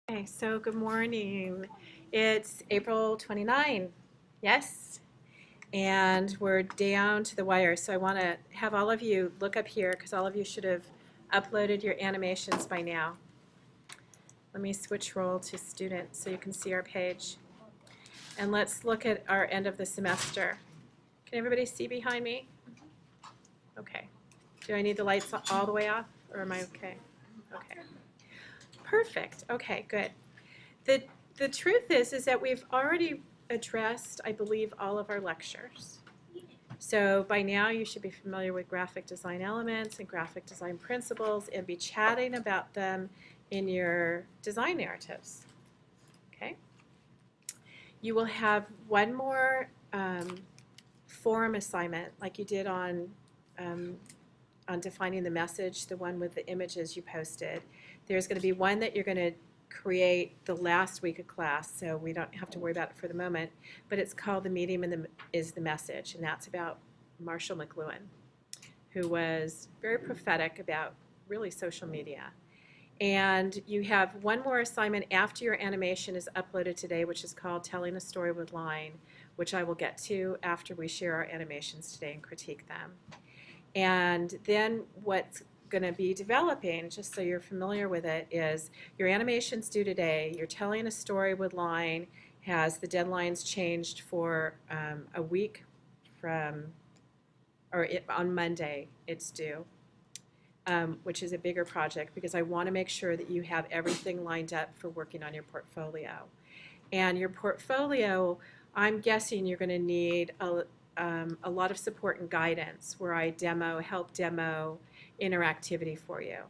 Okay, so good morning. It's April 29, yes, and we're down to the wire. So I want to have all of you look up here because all of you should have uploaded your animations by now. Let me switch role to student so you can see our page. And let's look at our end of the semester. Can everybody see behind me? Okay. Do I need the lights all the way off or am I okay? Okay. Perfect. Okay, good. The, the truth is that we've already addressed, I believe, all of our lectures. So by now you should be familiar with graphic design elements and graphic design principles and be chatting about them in your design narratives. Okay? You will have one more forum assignment like you did on defining the message, the one with the images you posted. There's going to be one that you're going to create the last week of class, so we don't have to worry about it for the moment, but it's called The Medium is the Message, and that's about Marshall McLuhan, who was very prophetic about really social media. And you have one more assignment after your animation is uploaded today, which is called Telling a Story with Line, which I will get to after we share our animations today and critique them. And then what's going to be developing, just so you're familiar with it, is your animation's due today. You're telling a story with line, has the deadlines changed for a week from, on Monday it's due, which is a bigger project because I want to make sure that you have everything lined up for working on your portfolio. And your portfolio, I'm guessing you're going to need a lot of support and guidance where I help demo interactivity for you.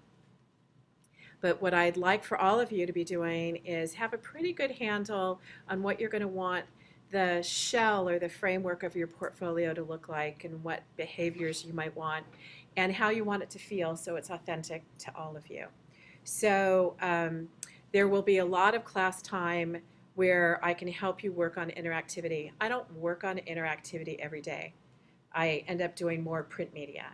But what I'd like for all of you to be doing is have a pretty good handle on what you're going to want the shell or the framework of your portfolio to look like and what behaviors you might want and how you want it to feel so it's authentic to all of you. So there will be a lot of class time where I can help you work on interactivity. I don't work on interactivity every day. I end up doing more print media.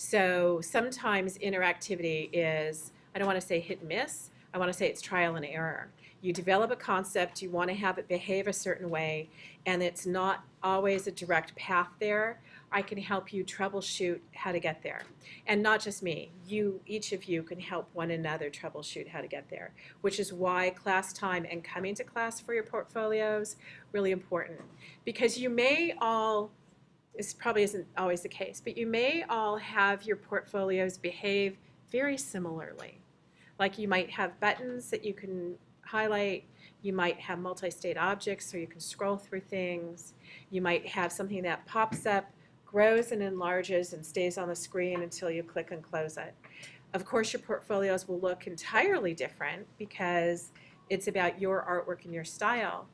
So sometimes interactivity is, I don't want to say hit and miss, I want to say it's trial and error. You develop a concept, you want to have it behave a certain way, and it's not always a direct path there. I can help you troubleshoot how to get there. And not just me, each of you can help one another troubleshoot how to get there, which is why class time and coming to class for your portfolios really important. Because you may all, this probably isn't always the case, but you may all have your portfolios behave very similarly. Like you might have buttons that you can highlight, you might have multi-state objects so you can scroll through things, you might have something that pops up, grows and enlarges and stays on the screen until you click and close it. Of course, your portfolios will look entirely different because it's about your artwork and your style.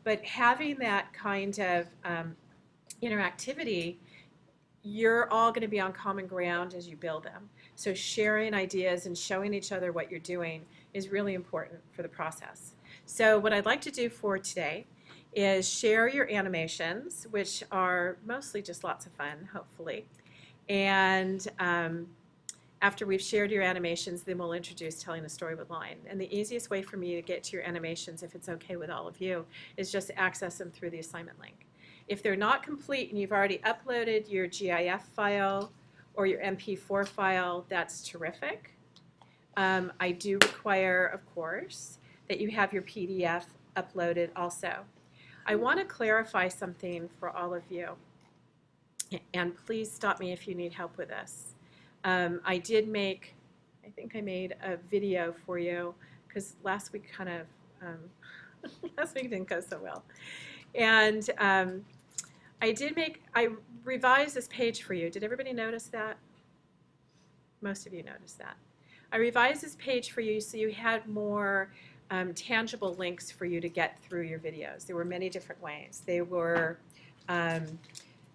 But having that kind of interactivity, you're all going to be on common ground as you build them. So sharing ideas and showing each other what you're doing is really important for the process. So what I'd like to do for today is share your animations, which are mostly just lots of fun, hopefully. And after we've shared your animations, then we'll introduce Telling a Story with Line. And the easiest way for me to get to your animations, if it's okay with all of you, is just to access them through the assignment link. If they're not complete and you've already uploaded your GIF file or your MP4 file, that's terrific. I do require, of course, that you have your PDF uploaded also. I want to clarify something for all of you, and please stop me if you need help with this. I think I made a video for you because last week kind of, last week didn't go so well. And I revised this page for you. Did everybody notice that? Most of you noticed that. I revised this page for you so you had more tangible links for you to get through your videos. There were many different ways. They were the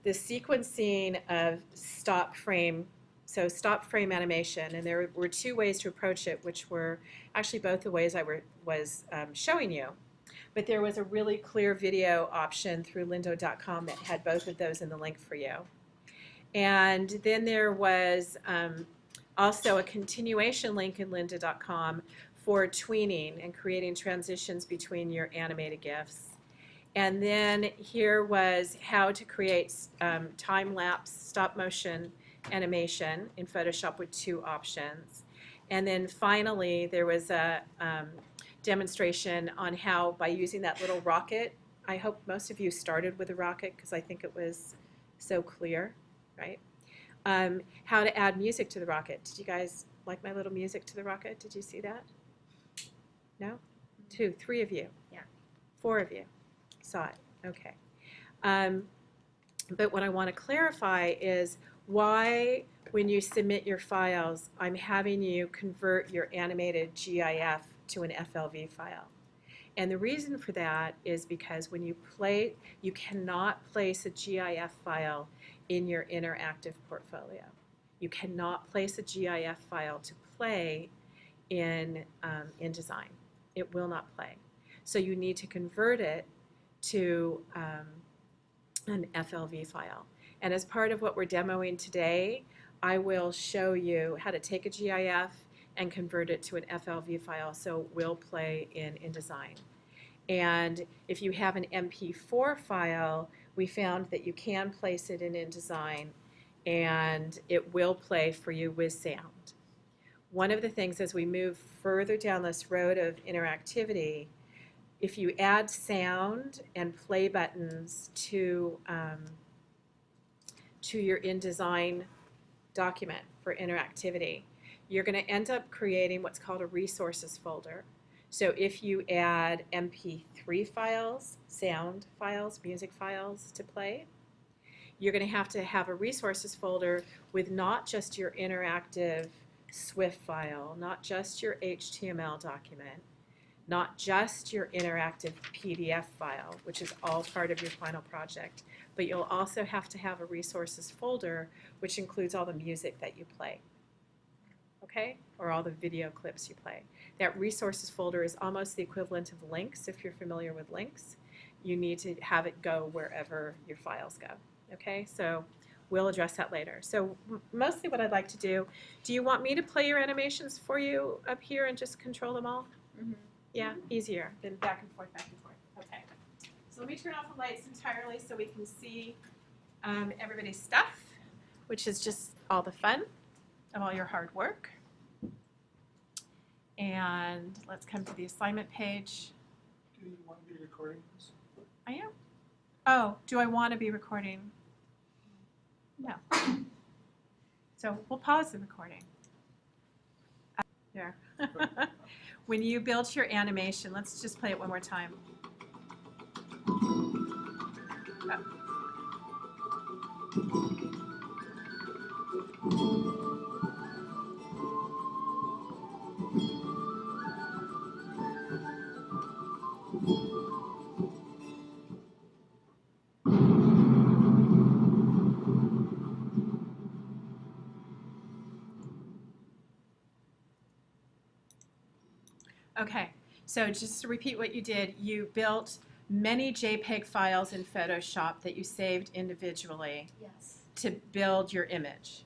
sequencing of stop frame, so stop frame animation, and there were two ways to approach it, which were actually both the ways I was showing you. But there was a really clear video option through lindo.com that had both of those in the link for you. And then there was also a continuation link in lynda.com for tweening and creating transitions between your animated GIFs. And then here was how to create time-lapse stop-motion animation in Photoshop with 2 options. And then finally, there was a demonstration on how, by using that little rocket, I hope most of you started with a rocket because I think it was so clear, right? How to add music to the rocket. Did you guys like my little music to the rocket? Did you see that? No? 2, 3 of you? Yeah. 4 of you saw it. Okay. But what I want to clarify is why, when you submit your files, I'm having you convert your animated GIF to an FLV file. And the reason for that is because when you cannot place a GIF file in your interactive portfolio. You cannot place a GIF file to play in InDesign. It will not play. So you need to convert it to an FLV file. And as part of what we're demoing today, I will show you how to take a GIF and convert it to an FLV file so it will play in InDesign. And if you have an MP4 file, we found that you can place it in InDesign and it will play for you with sound. One of the things as we move further down this road of interactivity, if you add sound and play buttons to your InDesign document for interactivity, you're going to end up creating what's called a resources folder. So if you add MP3 files, sound files, music files to play, you're going to have a resources folder with not just your interactive SWIFT file, not just your HTML document, not just your interactive PDF file, which is all part of your final project, but you'll also have to have a resources folder which includes all the music that you play, okay, or all the video clips you play. That resources folder is almost the equivalent of links. If you're familiar with links, you need to have it go wherever your files go, okay? So we'll address that later. So mostly what I'd like to do you want me to play your animations for you up here and just control them all? Mm-hmm. Yeah, easier than back and forth, back and forth. Okay. So let me turn off the lights entirely so we can see everybody's stuff, which is just all the fun of all your hard work. And let's come to the assignment page. Do you want to be recording this? I am. Oh, do I want to be recording? No. So we'll pause the recording. There. When you built your animation, let's just play it one more time. Okay, so just to repeat what you did, you built many JPEG files in Photoshop that you saved individually Yes. to build your image.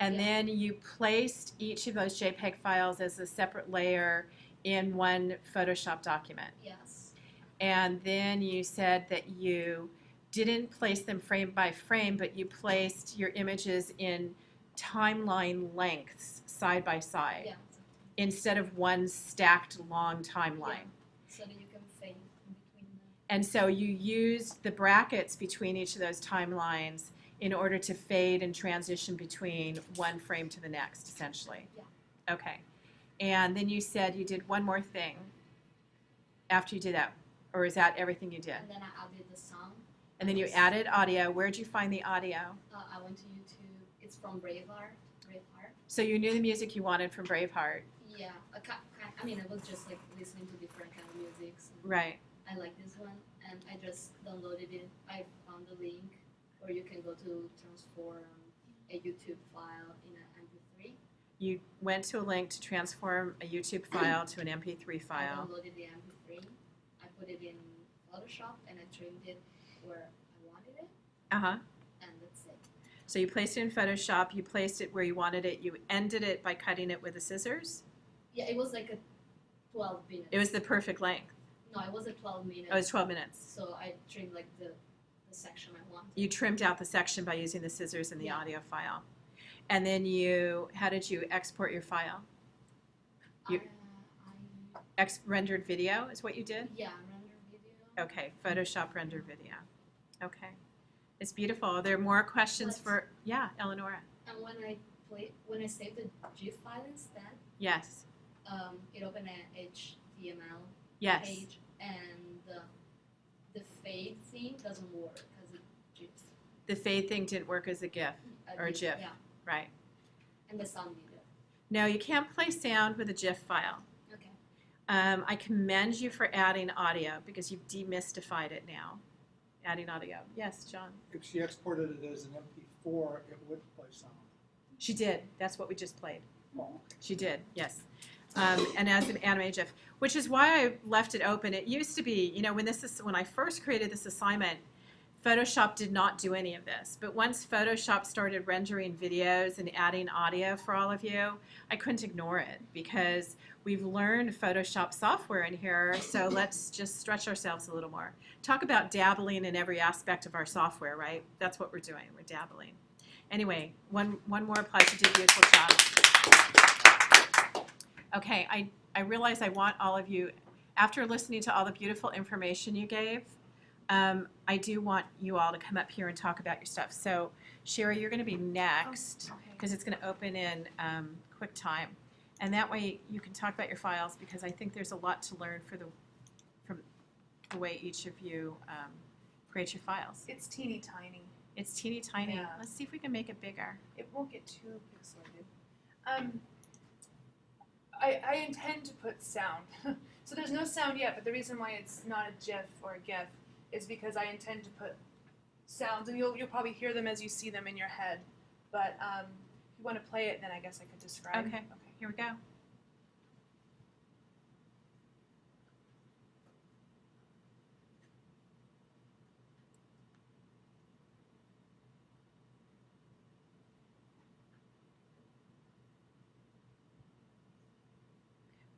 And Yeah. then you placed each of those JPEG files as a separate layer in one Photoshop document. Yes. And then you said that you didn't place them frame by frame, but you placed your images in timeline lengths side by side. Yeah. Instead of one stacked long timeline. So that you can fade in between them. And so you used the brackets between each of those timelines in order to fade and transition between one frame to the next, essentially. Yeah. Okay. And then you said you did one more thing after you did that, or is that everything you did? And then I added the song. And then you added audio. Where'd you find the audio? I went to YouTube. It's from Braveheart. So you knew the music you wanted from Braveheart. Yeah. I mean, I was just like listening to different kind of music. Right. I like this one, and I just downloaded it. I found the link where you can go to transform a YouTube file in an MP3. You went to a link to transform a YouTube file to an MP3 file. I downloaded the MP3. I put it in Photoshop, and I trimmed it where I wanted it. Uh-huh. And that's it. So you placed it in Photoshop, you placed it where you wanted it, you ended it by cutting it with the scissors? Yeah, it was like 12 minutes. It was the perfect length. No, it wasn't 12 minutes. Oh, it was 12 minutes. So I trimmed like the section I wanted. You trimmed out the section by using the scissors in the Yeah. audio file. And then how did you export your file? You- Rendered video is what you did? Yeah, render video. Okay, Photoshop rendered video. Okay. It's beautiful. Are there more questions What? yeah, Eleonora? And when I saved the GIF file instead, Yes. it opened an HTML Yes. page, and the fade thing doesn't work as a GIF. The fade thing didn't work as a GIF, or a GIF. Yeah, right? and the sound video. No, you can't play sound with a GIF file. Okay. I commend you for adding audio because you've demystified it now. Adding audio. Yes, John? If she exported it as an MP4, it would play sound. She did. That's what we just played. Oh, She did, yes. And as an anime GIF, which is why I left it open. It used to be, when I first created this assignment, Photoshop did not do any of this. But once Photoshop started rendering videos and adding audio for all of you, I couldn't ignore it because we've learned Photoshop software in here, so let's just stretch ourselves a little more. Talk about dabbling in every aspect of our software, right? That's what we're doing. We're dabbling. Anyway, one more applies. You did a beautiful job. Okay, I realize I want all of you, after listening to all the beautiful information you gave, I do want you all to come up here and talk about your stuff. So, Sherry, you're going to be next because it's going to open in QuickTime. And that way you can talk about your files because I think there's a lot to learn from the way each of you create your files. It's teeny tiny. It's teeny tiny. Yeah. Let's see if we can make it bigger. It won't get too pixelated. I intend to put sound. So there's no sound yet, but the reason why it's not a GIF or a GIF is because I intend to put sounds, and you'll probably hear them as you see them in your head. But if you want to play it, then I guess I could describe. Okay. Here we go.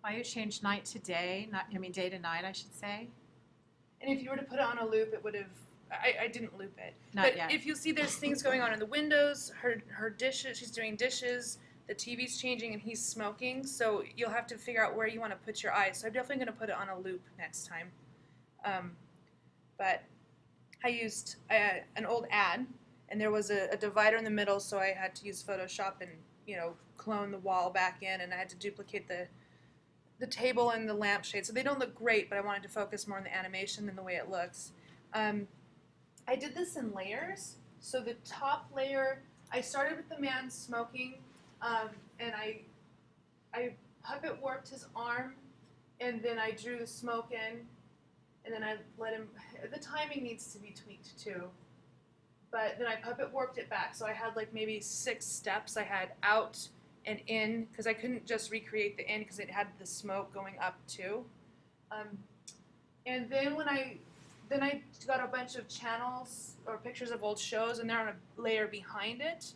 Why you change night to day? Day to night, I should say. And if you were to put it on a loop, it would have. I didn't loop it. Not But yet. if you see there's things going on in the windows, her dishes, she's doing dishes, the TV's changing, and he's smoking. So you'll have to figure out where you want to put your eyes. So I'm definitely going to put it on a loop next time. But I used an old ad, and there was a divider in the middle, so I had to use Photoshop and clone the wall back in, and I had to duplicate the table and the lampshade. So they don't look great, but I wanted to focus more on the animation than the way it looks. I did this in layers. So the top layer, I started with the man smoking, and I puppet warped his arm, and then I drew the smoke in, and then I let him, the timing needs to be tweaked too. But then I puppet warped it back. So I had like maybe 6 steps. I had out and in, because I couldn't just recreate the in because it had the smoke going up too. And then then I got a bunch of channels or pictures of old shows, and they're on a layer behind it.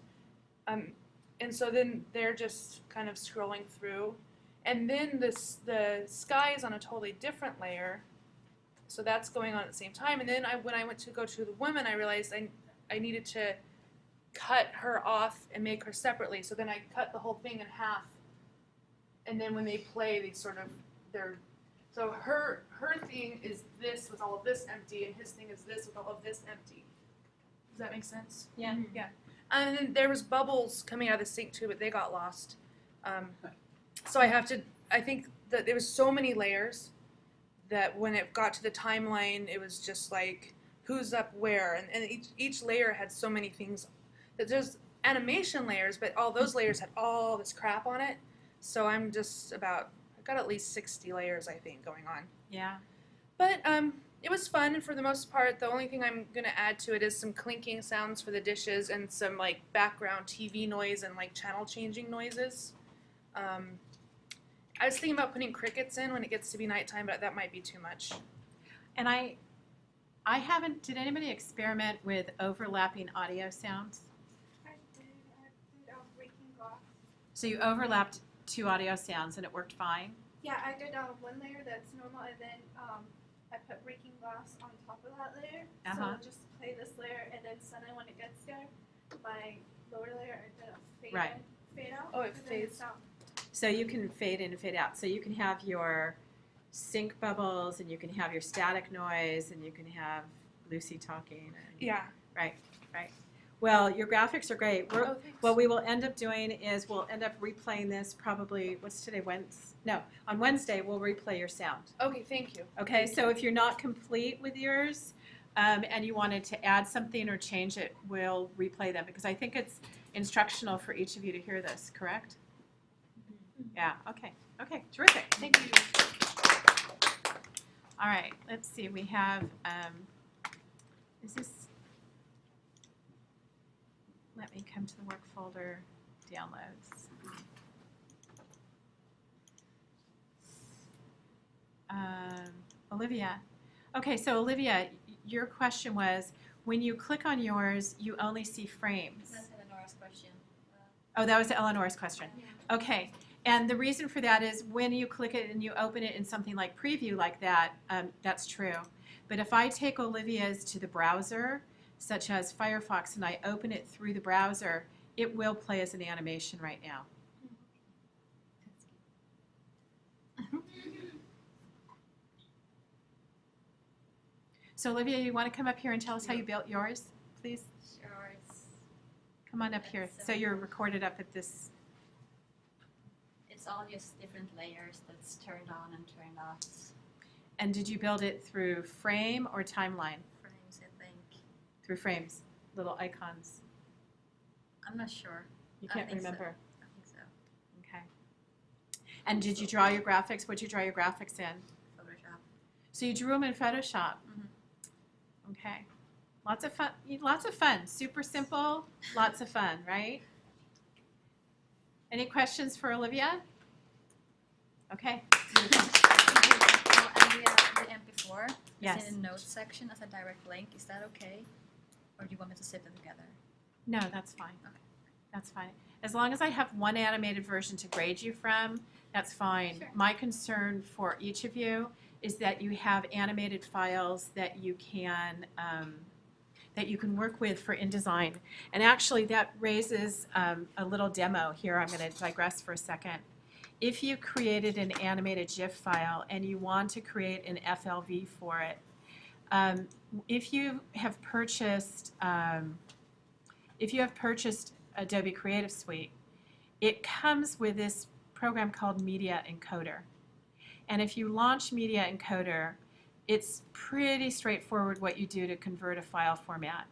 And so then they're just kind of scrolling through. And then the sky is on a totally different layer. So that's going on at the same time. And then when I went to go to the women, I realized I needed to cut her off and make her separately. So then I cut the whole thing in half. And then when they play, so her thing is this with all of this empty, and his thing is this with all of this empty. Does that make sense? Yeah. Yeah. And then there was bubbles coming out of the sink too, but they got lost. So I think that there was so many layers that when it got to the timeline, it was just like, who's up where? And each layer had so many things. There's animation layers, but all those layers had all this crap on it. So I've got at least 60 layers, I think, going on. Yeah. But it was fun, and for the most part, the only thing I'm going to add to it is some clinking sounds for the dishes and some like background TV noise and like channel changing noises. I was thinking about putting crickets in when it gets to be nighttime, but that might be too much. And I haven't, did anybody experiment with overlapping audio sounds? I did breaking glass. So you overlapped 2 audio sounds and it worked fine? Yeah, I did one layer that's normal, and then I put breaking glass on top of that layer. Uh-huh. So I'll just play this layer, and then suddenly when it gets there, my lower layer I did a fade Right. in, fade out. Oh, it and then fades. it's out. So you can fade in and fade out. So you can have your sync bubbles, and you can have your static noise, and you can have Lucy talking. And, Yeah. right. Well, your graphics are great. Oh, thanks. What we will end up doing is we'll end up replaying this probably, what's today, Wednesday? No, on Wednesday we'll replay your sound. Okay, thank you. Okay, so if you're not complete with yours and you wanted to add something or change it, we'll replay them because I think it's instructional for each of you to hear this, correct? Yeah, okay, terrific. Thank you. All right, let's see, we have, is this, let me come to the work folder, downloads. Olivia. Okay, so Olivia, your question was, when you click on yours, you only see frames. That's Eleanor's question. Oh, that was Eleanor's question. Yeah. Okay, and the reason for that is when you click it and you open it in something like preview like that, that's true. But if I take Olivia's to the browser, such as Firefox, and I open it through the browser, it will play as an animation right now. So Olivia, you want to come up here and tell us how you built yours, please? Sure, it's Come on up here. So you're recorded up at this. it's all just different layers that's turned on and turned off. And did you build it through frame or timeline? Frames, I think. Through frames, little icons. I'm not sure. You I can't think so. remember. I think so. Okay. And did you draw your graphics? What did you draw your graphics in? Photoshop. So you drew them in Photoshop. Mhm. Okay. Lots of fun. Super simple. Lots of fun, right? Any questions for Olivia? Okay. And the MP4 Yes. is in the notes section as a direct link. Is that okay? Or do you want me to sit them together? No, that's fine. Okay. That's fine. As long as I have one animated version to grade you from, that's fine. Sure. My concern for each of you is that you have animated files that you can work with for InDesign. And actually, that raises a little demo here. I'm going to digress for a second. If you created an animated GIF file and you want to create an FLV for it, if you have purchased Adobe Creative Suite, it comes with this program called Media Encoder. And if you launch Media Encoder, it's pretty straightforward what you do to convert a file format.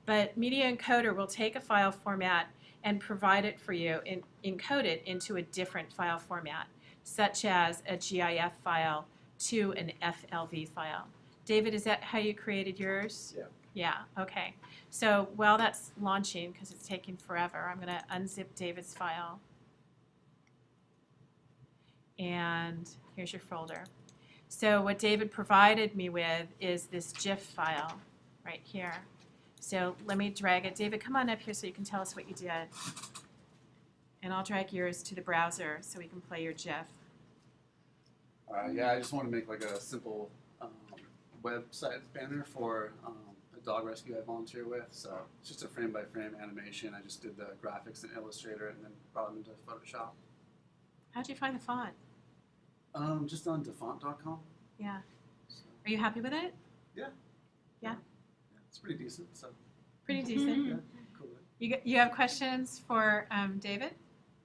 But Media Encoder will take a file format and provide it for you, encode it into a different file format, such as a GIF file to an FLV file. David, is that how you created yours? Yeah. Yeah, okay. So while that's launching, because it's taking forever, I'm going to unzip David's file. And here's your folder. So what David provided me with is this GIF file right here. So let me drag it. David, come on up here so you can tell us what you did. And I'll drag yours to the browser so we can play your GIF. Yeah, I just want to make like a simple website banner for a dog rescue I volunteer with. So it's just a frame-by-frame animation. I just did the graphics in Illustrator and then brought them into Photoshop. How'd you find the font? Just on defont.com. Yeah. So, Are you happy with it? yeah, it's pretty decent. So Pretty decent. yeah, cool. You have questions for David?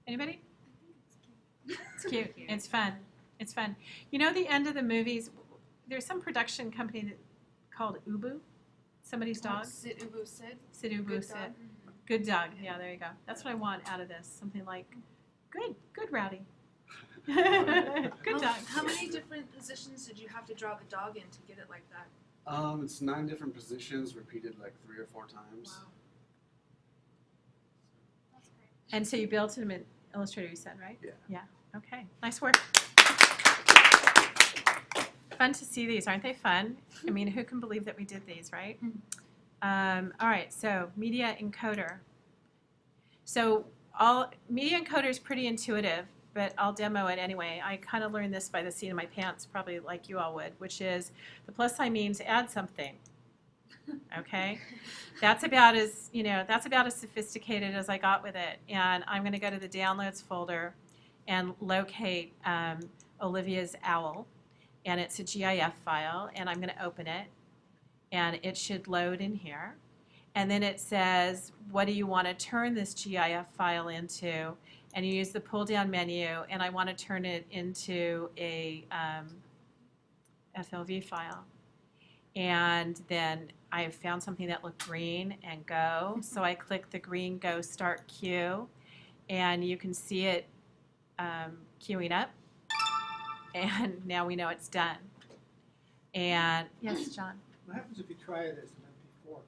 Anybody? It's cute. It's fun. It's fun. You know, the end of the movies, there's some production company called Ubu, somebody's dog. Sit Ubu Sid. Sid Ubu Good Sid. dog. Good dog. Yeah, there you go. That's what I want out of this. Something like, good Rowdy. Good dog. How many different positions did you have to draw the dog in to get it like that? It's 9 different positions repeated like 3 or 4 times. Wow. That's great. And so you built him in Illustrator, you said, right? Yeah. Yeah. Okay. Nice work. Fun to see these, aren't they fun? I mean, who can believe that we did these, right? All right. So Media Encoder. So Media Encoder is pretty intuitive. but I'll demo it anyway. I kind of learned this by the seat of my pants, probably like you all would, which is the plus sign means add something. Okay, that's about as sophisticated as I got with it. And I'm going to go to the downloads folder and locate Olivia's owl, and it's a GIF file, and I'm going to open it, and it should load in here. And then it says, what do you want to turn this GIF file into? And you use the pull down menu, and I want to turn it into a FLV file. And then I found something that looked green and go. So I click the green go start queue, and you can see it queuing up. And now we know it's done. And yes, John. What happens if you try it as an MP4?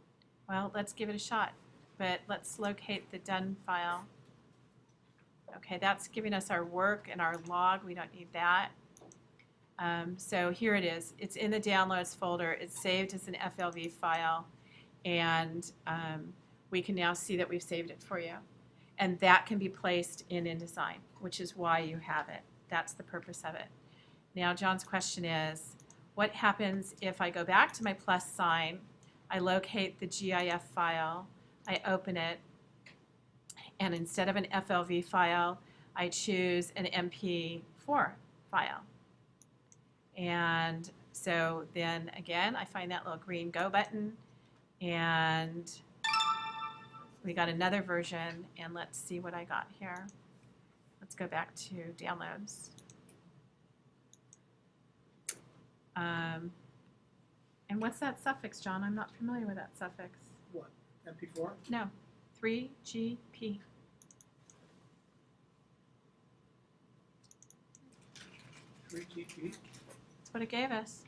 Well, let's give it a shot. But let's locate the done file. Okay, that's giving us our work and our log. We don't need that. So here it is. It's in the downloads folder. It's saved as an FLV file. And we can now see that we've saved it for you. And that can be placed in InDesign, which is why you have it. That's the purpose of it. Now, John's question is, what happens if I go back to my plus sign, I locate the GIF file, I open it, and instead of an FLV file, I choose an MP4 file. And so then again, I find that little green go button, and we got another version, and let's see what I got here. Let's go back to downloads. And what's that suffix, John? I'm not familiar with that suffix. What, MP4? No, 3GP. 3GP? That's what it gave us.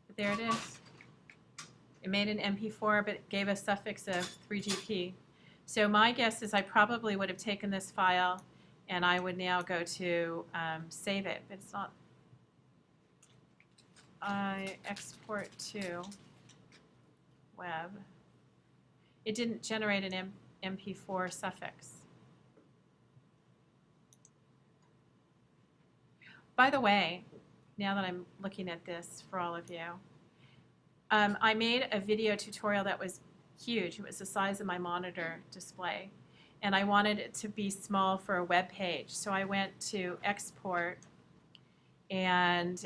But there it is. It made an MP4, but it gave a suffix of 3GP. So my guess is I probably would have taken this file and I would now go to save it, but it's not. I export to web. It didn't generate an MP4 suffix. By the way, now that I'm looking at this for all of you, I made a video tutorial that was huge. It was the size of my monitor display. And I wanted it to be small for a web page. So I went to export, and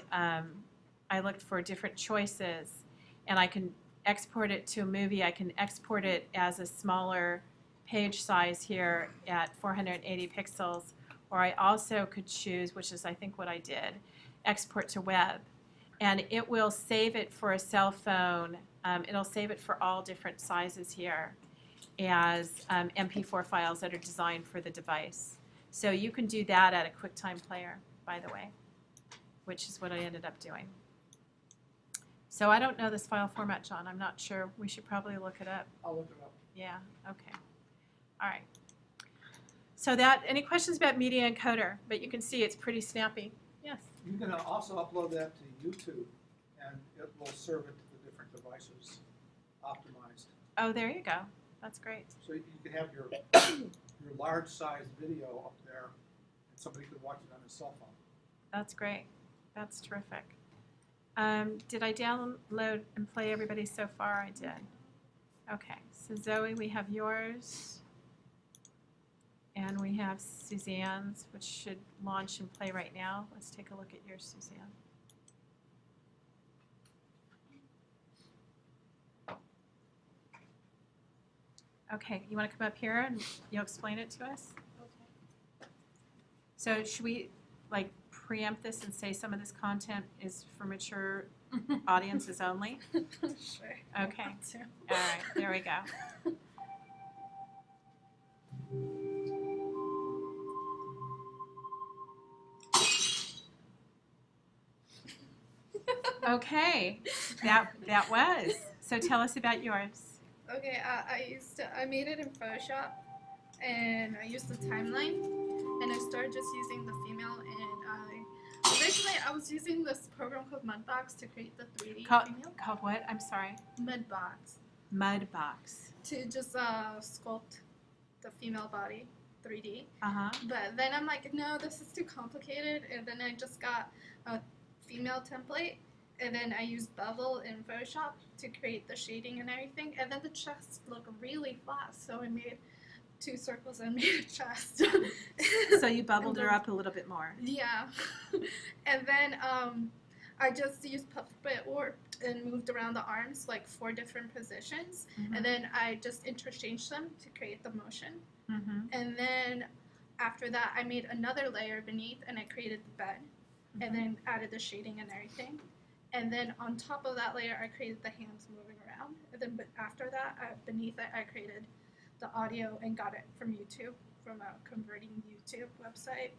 I looked for different choices. And I can export it to a movie. I can export it as a smaller page size here at 480 pixels. Or I also could choose, which is I think what I did, export to web. And it will save it for a cell phone. It'll save it for all different sizes here as MP4 files that are designed for the device. So you can do that at a QuickTime Player, by the way, which is what I ended up doing. So I don't know this file format, John. I'm not sure. We should probably look it up. I'll look it up. Yeah, okay. All right. So that, any questions about Media Encoder? But you can see it's pretty snappy. Yes? You can also upload that to YouTube, and it will serve it to the different devices optimized. Oh, there you go. That's great. So you can have your large-sized video up there, and somebody could watch it on his cell phone. That's great. That's terrific. Did I download and play everybody so far? I did. Okay. So Zoe, we have yours. And we have Suzanne's, which should launch and play right now. Let's take a look at yours, Suzanne. Okay, you want to come up here and you'll explain it to us? Okay. So should we like preempt this and say some of this content is for mature audiences only? Sure. Okay. All right, there we go. Okay, that was. So tell us about yours. Okay, I made it in Photoshop, and I used the timeline, and I started just using the female, and originally I was using this program called Mudbox to create the 3D female. Called what? I'm sorry. Mudbox. Mudbox. To just sculpt the female body 3D. Uh-huh. But then I'm like, no, this is too complicated. And then I just got a female template. And then I used bevel in Photoshop to create the shading and everything. And then the chest looked really flat. So I made 2 circles and made a chest. So you bubbled And her then- up a little bit more. Yeah. And then I just used puppet warped and moved around the arms like 4 different positions. Mhm. And then I just interchanged them to create the motion. Mm-hmm. And then after that, I made another layer beneath and I created the bed and then added the shading and everything. And then on top of that layer, I created the hands moving around. And then after that, beneath it, I created the audio and got it from YouTube, from a converting YouTube website.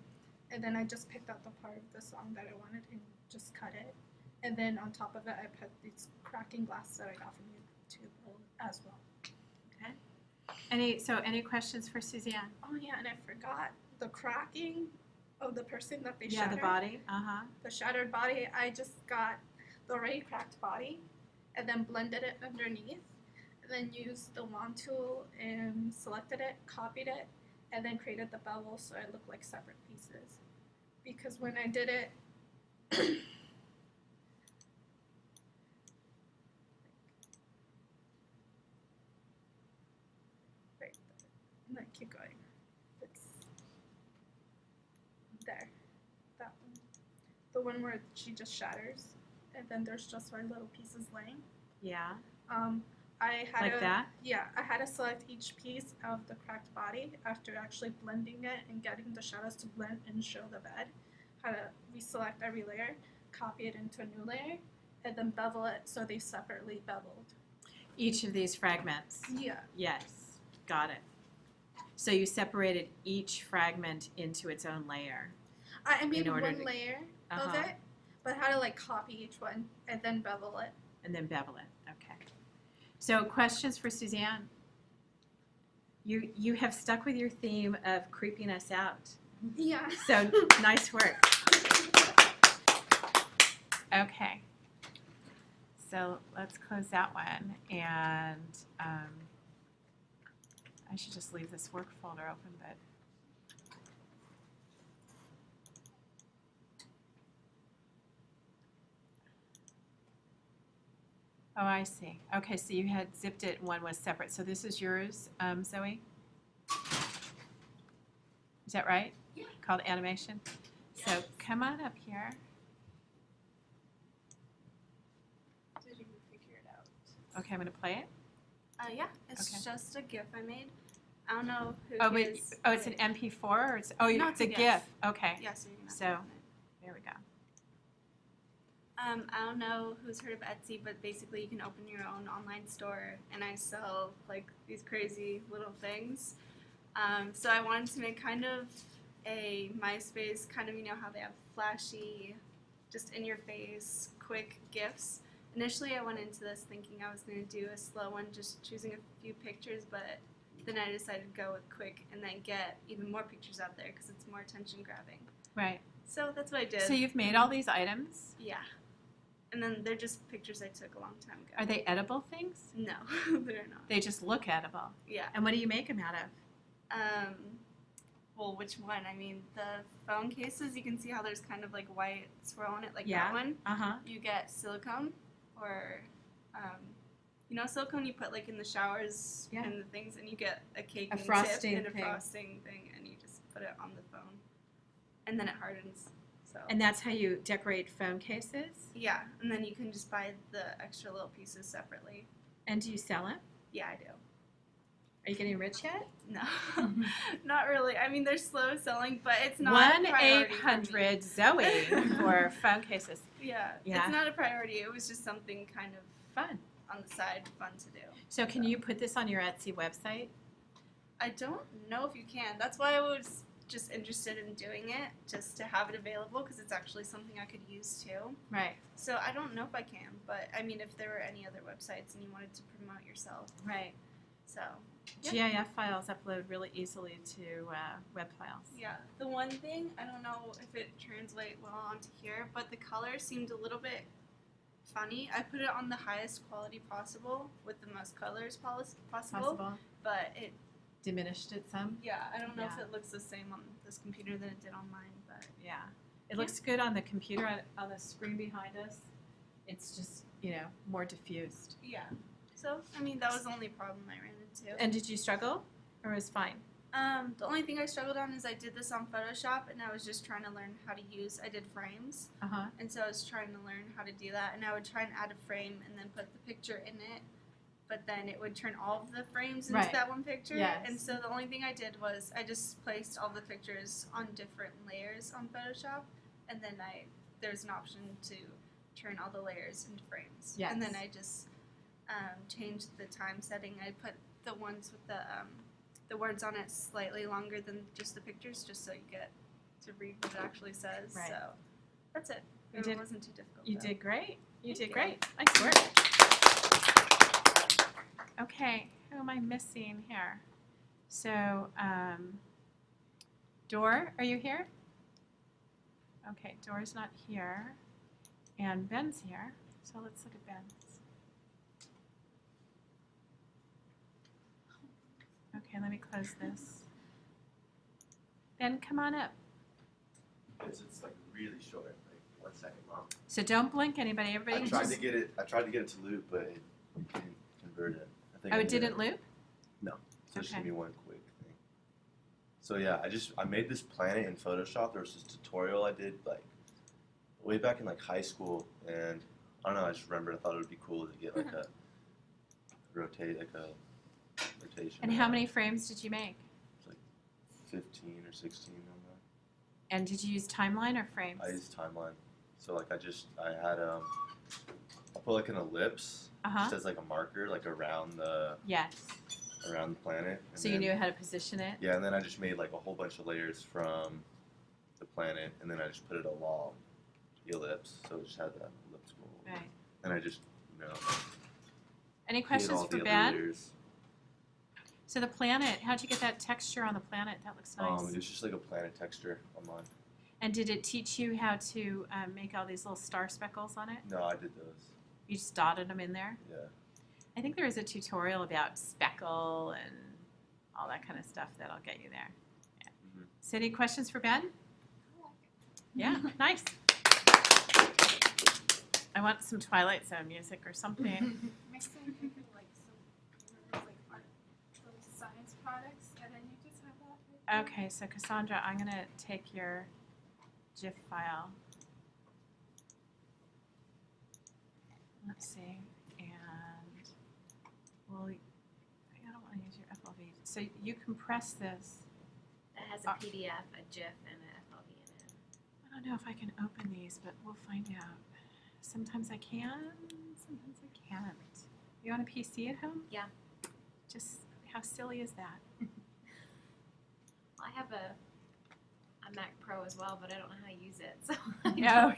And then I just picked out the part of the song that I wanted and just cut it. And then on top of it, I put these cracking glasses that I got from YouTube as well. Any questions for Suzanne? Oh yeah, and I forgot the cracking of the person that they Yeah, shattered. the body. Uh-huh. The shattered body, I just got the already cracked body and then blended it underneath and then used the wand tool and selected it, copied it, and then created the bevel so it looked like separate pieces. Because when I did it, right, and then keep going. It's there, that one. The one where she just shatters, and then there's just our little pieces laying. Yeah. I had Like that? Yeah, I had to select each piece of the cracked body after actually blending it and getting the shadows to blend and show the bed. Had to reselect every layer, copy it into a new layer, and then bevel it so they separately beveled. Each of these fragments. Yeah. Yes. Got it. So you separated each fragment into its own layer. I made In order one to- layer of Uh-huh. it, but had to like copy each one and then bevel it. And then bevel it. Okay. So questions for Suzanne? You have stuck with your theme of creeping us out. Yeah. So nice work. Okay. So let's close that one. And I should just leave this work folder open, but. Oh, I see. Okay, so you had zipped it, one was separate. So this is yours, Zoe? Is that right? Yeah. Called animation? So come on up here. Did you figure it out? Okay, I'm gonna play it. Yeah, it's Okay. just a GIF I made. I don't know who Oh, but, is. oh, it's an MP4 or it's, oh, No, it's the a GIF. GIF. Okay, Yeah, so you can. So- have it. there we go. I don't know who's heard of Etsy, but basically you can open your own online store, and I sell like these crazy little things. So I wanted to make kind of a MySpace, kind of, you know how they have flashy, just in your face, quick GIFs. Initially I went into this thinking I was going to do a slow one, just choosing a few pictures, but then I decided to go with quick and then get even more pictures out there because it's more attention grabbing. Right. So that's what I did. So you've made all these items. Yeah. And then they're just pictures I took a long time ago. Are they edible things? No, they're not. They just look edible. Yeah. And what do you make them out of? Well, which one? I mean, the phone cases, you can see how there's kind of like white swirl on it, like Yeah. that one. Uh-huh. You get silicone or, you know, silicone you put like in the showers Yeah. and the things, and you get a cake A and frosting tip and a thing. frosting thing, and you just put it on the phone. And then it hardens. So. And that's how you decorate phone cases? Yeah, and then you can just buy the extra little pieces separately. And do you sell them? Yeah, I do. Are you getting rich yet? No, not really. I mean, they're slow selling, but it's not a priority for me. 1-800 Zoe for phone cases. Yeah, Yeah. it's not a priority. It was just something kind of Fun. on the side, fun to do. So can you put this on your Etsy website? I don't know if you can. That's why I was just interested in doing it, just to have it available, because it's actually something I could use too. Right. So I don't know if I can, but I mean, if there were any other websites and you wanted to promote yourself, Right. so. Yeah. GIF files upload really easily to web files. Yeah, the one thing, I don't know if it translates well onto here, but the color seemed a little bit funny. I put it on the highest quality possible with the most colors possible, but diminished it some. Yeah, I don't know if Yeah. it looks the same on this computer than it did on mine, but Yeah. It looks good on the computer, on the screen behind us. It's just, more diffused. yeah. So, I mean, that was the only problem I ran into. And did you struggle, or was fine? The only thing I struggled on is I did this on Photoshop, and I was just trying to learn how to use. I did frames, Uh-huh. and so I was trying to learn how to do that. And I would try and add a frame and then put the picture in it, but then it would turn all of the frames into Right. that one picture. Yes. And so the only thing I did was I just placed all the pictures on different layers on Photoshop, and then there's an option to turn all the layers into frames. Yes. And then I just changed the time setting. I put the ones with the words on it slightly longer than just the pictures, just so you get to read what it actually says. Right. So that's it. You It did- wasn't too difficult. You though. did great. You Thank did you. great. Nice work. Okay, who am I missing here? So, Dor, are you here? Okay, Dor's not here. And Ben's here. So let's look at Ben's. Okay, let me close this. Ben, come on up. Because it's like really short, like 1 second long. So don't blink anybody. Everybody I tried just. to get it to loop, but it didn't convert it. I think Oh, I it did didn't loop? So just Okay. give me one quick thing. So yeah, I made this planet in Photoshop. There was this tutorial I did like way back in like high school, and I don't know. I just remembered. I thought it would be cool to get like a rotation. And how many frames did you make? 15 or 16 on that. And did you use timeline or frames? I used timeline. So like I had I put like an ellipse Uh-huh. just as like a marker like around the Yes. planet. And So you then- knew how to position it? Yeah, and then I just made like a whole bunch of layers from the planet, and then I just put it along the ellipse, so it just had that elliptical. Right. And I just Any hid questions all for the other Ben? layers. So the planet, how'd you get that texture on the planet? That looks nice. It was just like a planet texture on mine. And did it teach you how to make all these little star speckles on it? No, I did those. You just dotted them in there? Yeah. I think there is a tutorial about speckle and all that kind of stuff that'll get you there. Yeah. Mhm. So any questions for Ben? Yeah, nice. I want some Twilight Zone music or something. My son can do like some art, those science products, and then you just have that. right there. Okay, so Cassandra, I'm going to take your GIF file. Let's see, and I don't want to use your FLV. So you compress this. It has a PDF, a GIF, and an FLV in it. I don't know if I can open these, but we'll find out. Sometimes I can, sometimes I can't. You on a PC at home? Yeah. Just, how silly is that? Well, I have a Mac Pro as well, but I don't know how to use it. So I No.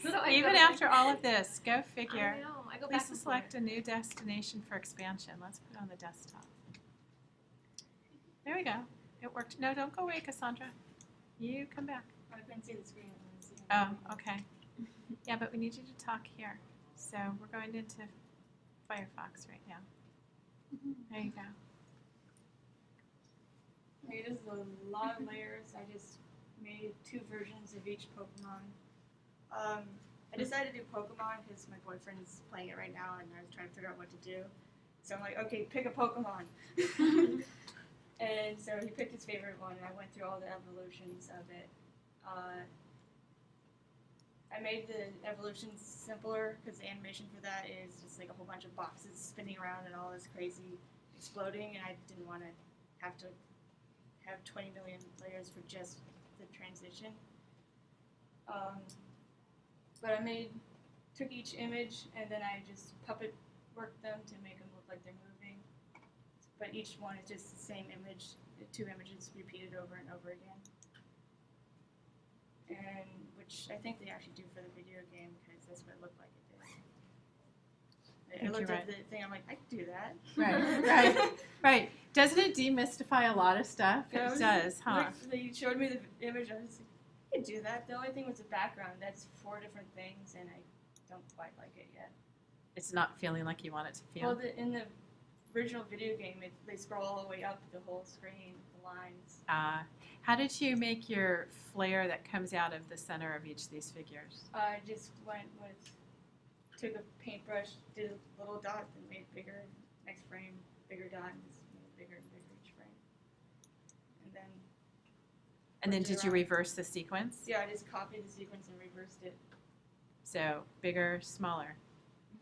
So I Even go- after all of this, go figure. I know. I go back Please and select forth. a new destination for expansion. Let's put it on the desktop. There we go. It worked. No, don't go away, Cassandra. You come back. I couldn't see the screen. Oh, okay. Yeah, but we need you to talk here. So we're going into Firefox right now. There you go. Okay, this is a lot of layers. I just made 2 versions of each Pokemon. I decided to do Pokemon because my boyfriend's playing it right now and I was trying to figure out what to do. So I'm like, okay, pick a Pokemon. And so he picked his favorite one and I went through all the evolutions of it. I made the evolutions simpler because the animation for that is just like a whole bunch of boxes spinning around and all this crazy exploding, and I didn't want to have 20 million layers for just the transition. But I took each image and then I just puppet worked them to make them look like they're moving. But each one is just the same image, the 2 images repeated over and over again. And which I think they actually do for the video game because that's what it looked like it did. I think looked you're at the thing, I'm like, I can do that. Right. Right. Doesn't it demystify a lot of stuff? Yeah, It does, huh? They showed me the image, I was like, I can do that. The only thing was the background. That's 4 different things, and I don't quite like it yet. It's not feeling like you want it to feel. Well, in the original video game, they scroll all the way up the whole screen, the lines. How did you make your flare that comes out of the center of each of these figures? I just took a paintbrush, did a little dot, and made it bigger. Next frame, bigger dot, and just made it bigger and bigger each frame. And then. And then flipped it did you around. reverse the sequence? Yeah, I just copied the sequence and reversed it. So bigger, smaller.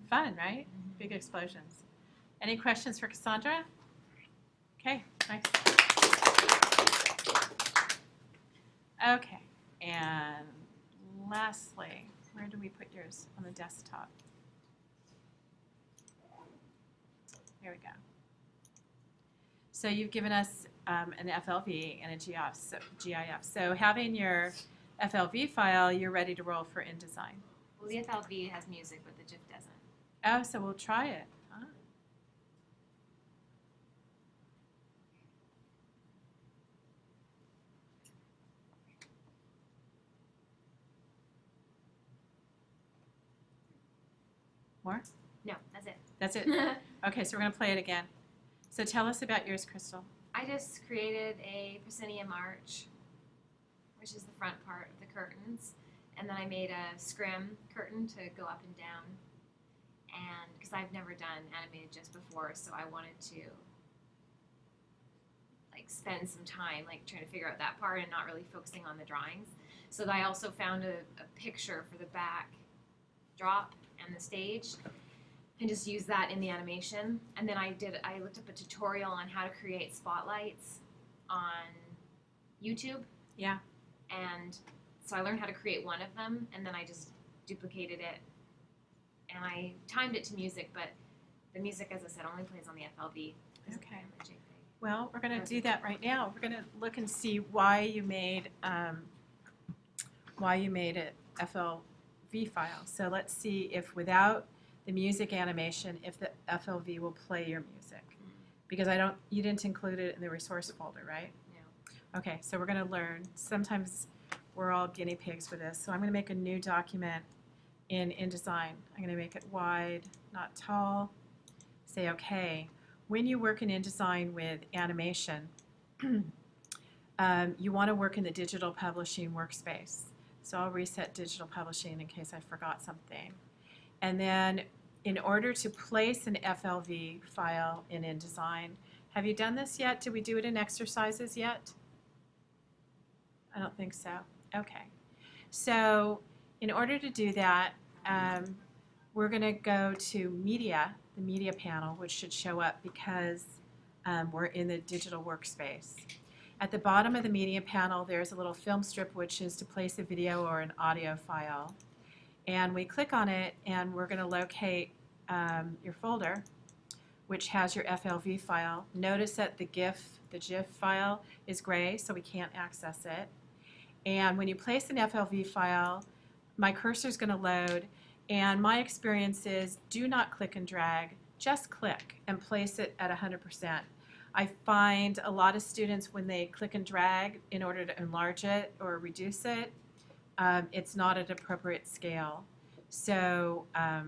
Fun, right? Big explosions. Any questions for Cassandra? Okay, nice. Okay, and lastly, where do we put yours? On the desktop. Here we go. So you've given us an FLV and a GIF. So having your FLV file, you're ready to roll for InDesign. Well, the FLV has music, but the GIF doesn't. Oh, so we'll try it. Huh? More? No, that's it. That's it? Okay, so we're going to play it again. So tell us about yours, Crystal. I just created a proscenium arch, which is the front part of the curtains, and then I made a scrim curtain to go up and down, and because I've never done animated just before, so I wanted to like spend some time like trying to figure out that part and not really focusing on the drawings. So I also found a picture for the back drop and the stage, and just use that in the animation. And then I looked up a tutorial on how to create spotlights on YouTube. Yeah. And so I learned how to create one of them, and then I just duplicated it. And I timed it to music, but the music, as I said, only plays on the FLV. Okay. And the JPEG. Well, we're going to do that right now. We're going to look and see why you made a FLV file. So let's see if without the music animation, if the FLV will play your music. Because you didn't include it in the resource folder, right? No. Okay, so we're going to learn. Sometimes we're all guinea pigs with this. So I'm going to make a new document in InDesign. I'm going to make it wide, not tall. Say okay. When you work in InDesign with animation, you want to work in the digital publishing workspace. So I'll reset digital publishing in case I forgot something. And then in order to place an FLV file in InDesign, have you done this yet? Did we do it in exercises yet? I don't think so. Okay. So in order to do that, we're going to go to Media, the Media panel, which should show up because we're in the digital workspace. At the bottom of the Media panel, there's a little film strip, which is to place a video or an audio file. And we click on it, and we're going to locate your folder, which has your FLV file. Notice that the GIF file is gray, so we can't access it. And when you place an FLV file, my cursor is going to load, and my experience is do not click and drag, just click and place it at 100%. I find a lot of students, when they click and drag in order to enlarge it or reduce it, it's not at appropriate scale. So let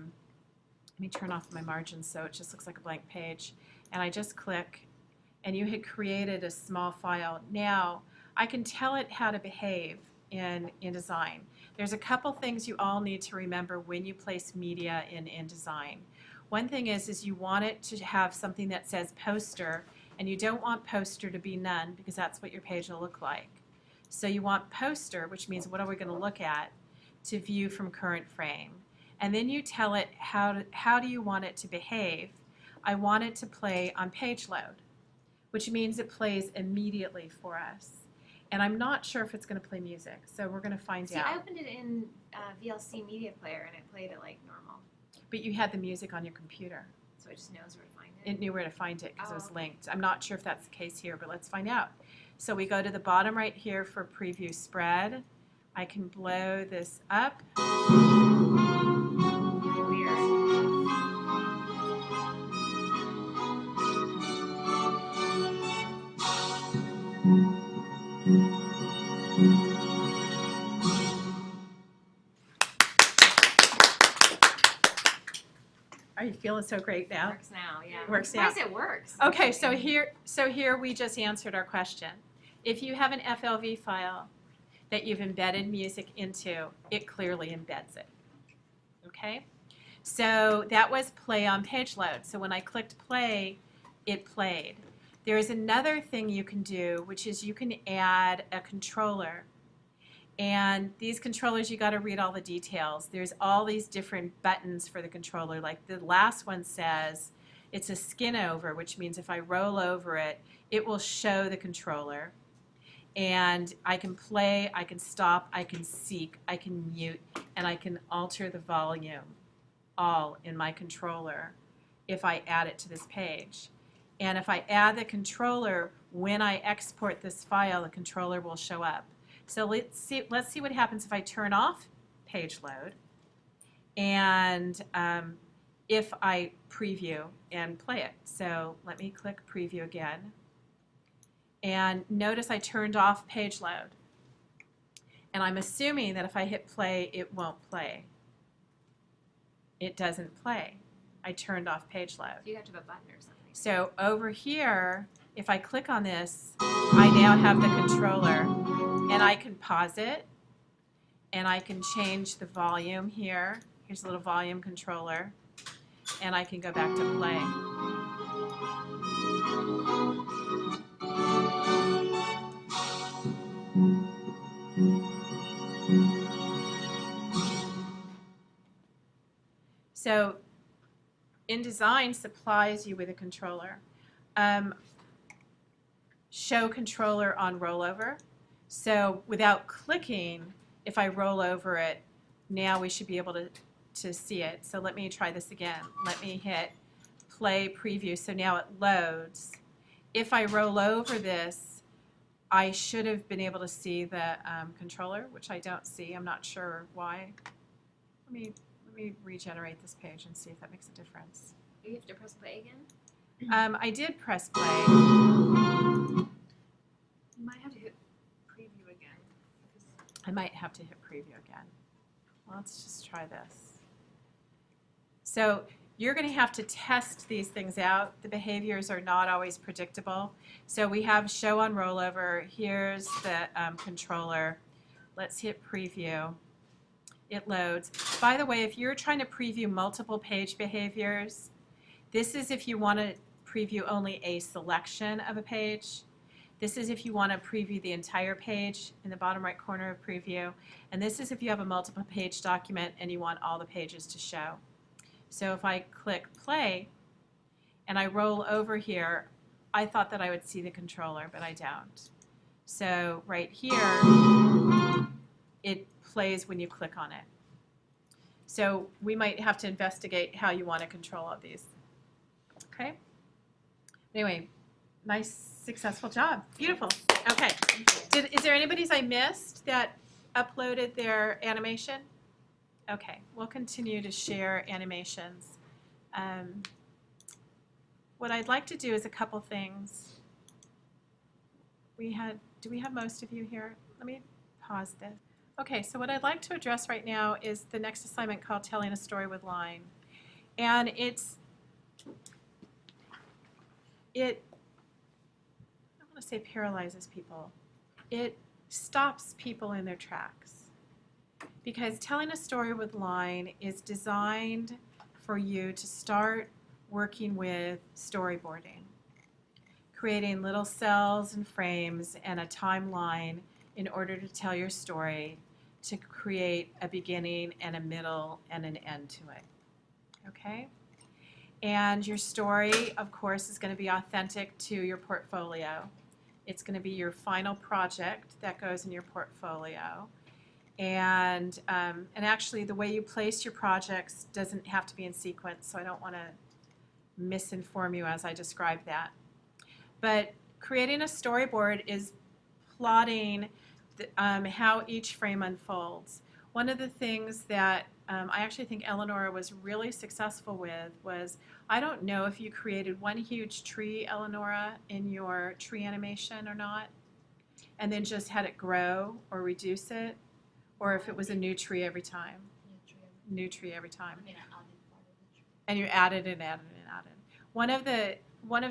me turn off my margins so it just looks like a blank page. And I just click, and you had created a small file. Now, I can tell it how to behave in InDesign. There's a couple things you all need to remember when you place media in InDesign. One thing is you want it to have something that says poster, and you don't want poster to be none because that's what your page will look like. So you want poster, which means what are we going to look at, to view from current frame. And then you tell it how do you want it to behave. I want it to play on page load, which means it plays immediately for us. And I'm not sure if it's going to play music, so we're going to find See, out. I opened it in VLC Media Player, and it played it like normal. But you had the music on your computer. So it just knows where to find it. It knew where to find it because it was Oh. linked. I'm not sure if that's the case here, but let's find out. So we go to the bottom right here for preview spread. I can blow this up. Are you feeling so great now? Works now, yeah. It works I'm surprised now. it works. Okay, so here we just answered our question. If you have an FLV file that you've embedded music into, it clearly embeds it. Okay? So that was play on page load. So when I clicked play, it played. There is another thing you can do, which is you can add a controller. And these controllers, you got to read all the details. There's all these different buttons for the controller. Like the last one says, it's a skin over, which means if I roll over it, it will show the controller. And I can play, I can stop, I can seek, I can mute, and I can alter the volume all in my controller if I add it to this page. And if I add the controller, when I export this file, the controller will show up. So let's see what happens if I turn off page load and if I preview and play it. So let me click preview again. And notice I turned off page load. And I'm assuming that if I hit play, it won't play. It doesn't play. I turned off page load. You have to have a button or something. So over here, if I click on this, I now have the controller. And I can pause it, and I can change the volume here. Here's a little volume controller, and I can go back to play. So InDesign supplies you with a controller. Show controller on rollover. So without clicking, if I roll over it, now we should be able to see it. So let me try this again. Let me hit play preview. So now it loads. If I roll over this, I should have been able to see the controller, which I don't see. I'm not sure why. Let me regenerate this page and see if that makes a difference. You have to press play again? I did press play. You might have to hit preview again. I might have to hit preview again. Well, let's just try this. So you're going to have to test these things out. The behaviors are not always predictable. So we have show on rollover. Here's the controller. Let's hit preview. It loads. By the way, if you're trying to preview multiple page behaviors, this is if you want to preview only a selection of a page. This is if you want to preview the entire page in the bottom right corner of preview. And this is if you have a multiple page document and you want all the pages to show. So if I click play and I roll over here, I thought that I would see the controller, but I don't. So right here, it plays when you click on it. So we might have to investigate how you want to control all these. Okay? Anyway, nice, successful job. Beautiful. Okay. Is there anybody's I missed that uploaded their animation? Okay, we'll continue to share animations. What I'd like to do is a couple things. Do we have most of you here? Let me pause this. Okay, so what I'd like to address right now is the next assignment called Telling a Story with Line. And I don't want to say paralyzes people. It stops people in their tracks. Because telling a story with line is designed for you to start working with storyboarding, creating little cells and frames and a timeline in order to tell your story, to create a beginning and a middle and an end to it. Okay? And your story, of course, is going to be authentic to your portfolio. It's going to be your final project that goes in your portfolio. And actually, the way you place your projects doesn't have to be in sequence, so I don't want to misinform you as I describe that. But creating a storyboard is plotting how each frame unfolds. One of the things that I actually think Eleanor was really successful with was, I don't know if you created one huge tree, Eleonora, in your tree animation or not, and then just had it grow or reduce it, or if it was a new tree every time. New tree every time. I mean, I added part of the tree. and you added and added and added. One of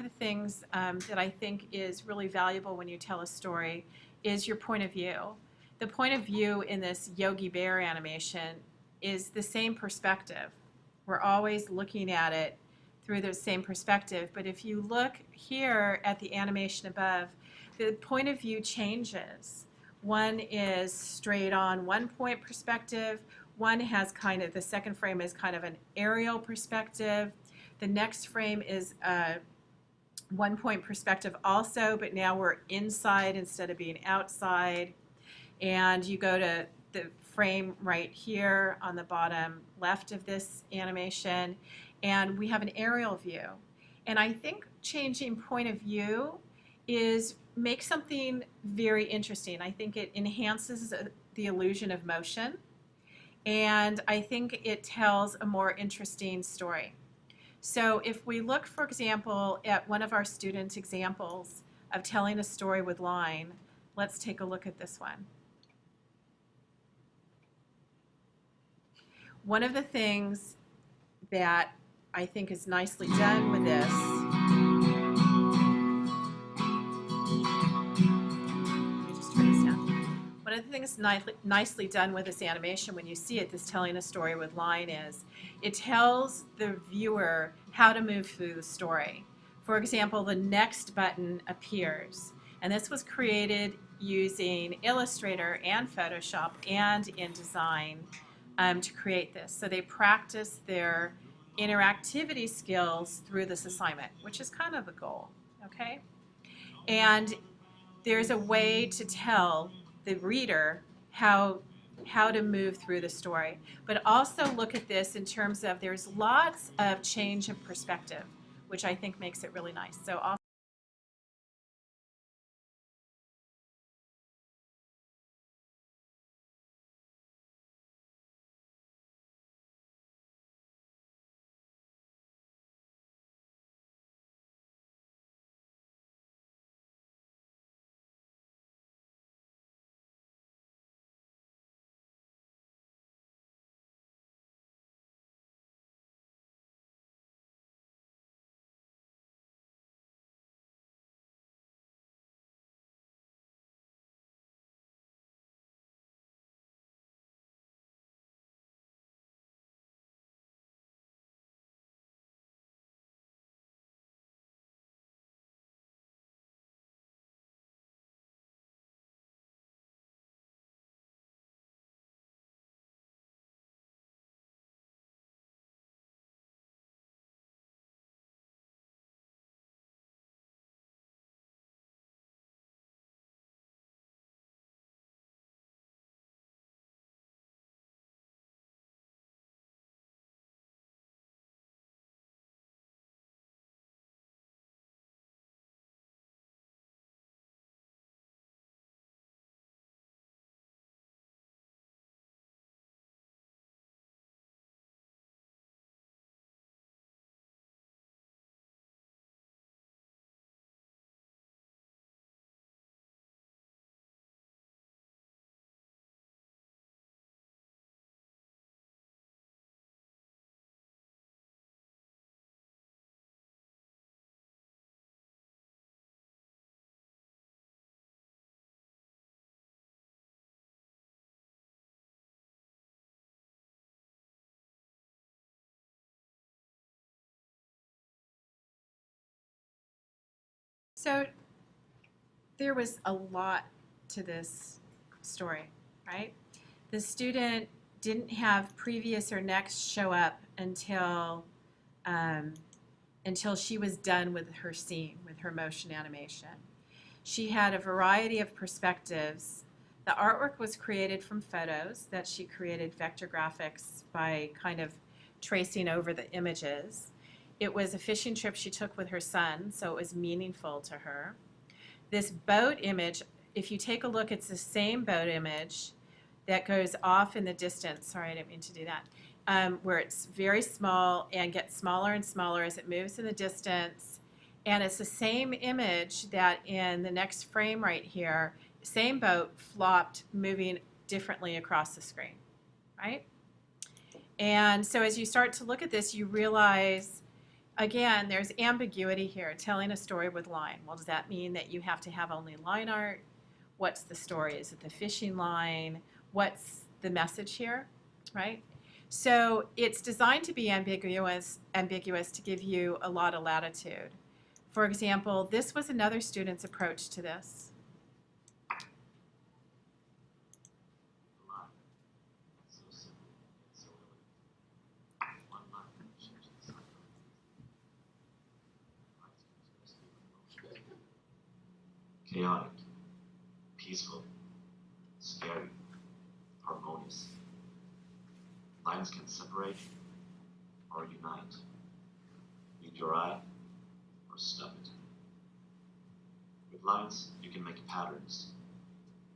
the things that I think is really valuable when you tell a story is your point of view. The point of view in this Yogi Bear animation is the same perspective. We're always looking at it through the same perspective. But if you look here at the animation above, the point of view changes. One is straight on one point perspective. One has kind of, the second frame is kind of an aerial perspective. The next frame is a one point perspective also, but now we're inside instead of being outside. And you go to the frame right here on the bottom left of this animation, and we have an aerial view. And I think changing point of view makes something very interesting. I think it enhances the illusion of motion, and I think it tells a more interesting story. So if we look, for example, at one of our students' examples of telling a story with line, let's take a look at this one. One of the things that I think is nicely done with this one of the things nicely done with this animation when you see it, this telling a story with line, is it tells the viewer how to move through the story. For example, the next button appears, and this was created using Illustrator and Photoshop and InDesign to create this. So they practice their interactivity skills through this assignment, which is kind of the goal, okay? And there's a way to tell the reader how to move through the story. But also look at this in terms of there's lots of change of perspective, which I think makes it really nice. So also So there was a lot to this story, right? The student didn't have previous or next show up until she was done with her scene, with her motion animation. She had a variety of perspectives. The artwork was created from photos that she created vector graphics by kind of tracing over the images. It was a fishing trip she took with her son, so it was meaningful to her. This boat image, if you take a look, it's the same boat image that goes off in the distance. Sorry, I didn't mean to do that. Where it's very small and gets smaller and smaller as it moves in the distance. And it's the same image that in the next frame right here, same boat flopped, moving differently across the screen, right? And so as you start to look at this, you realize, again, there's ambiguity here, telling a story with line. Well, does that mean that you have to have only line art? What's the story? Is it the fishing line? What's the message here, right? So it's designed to be ambiguous to give you a lot of latitude. For example, this was another student's approach to this. Chaotic, peaceful, scary, harmonious. Lines can separate or unite, meet your eye or stop it. With lines, you can make patterns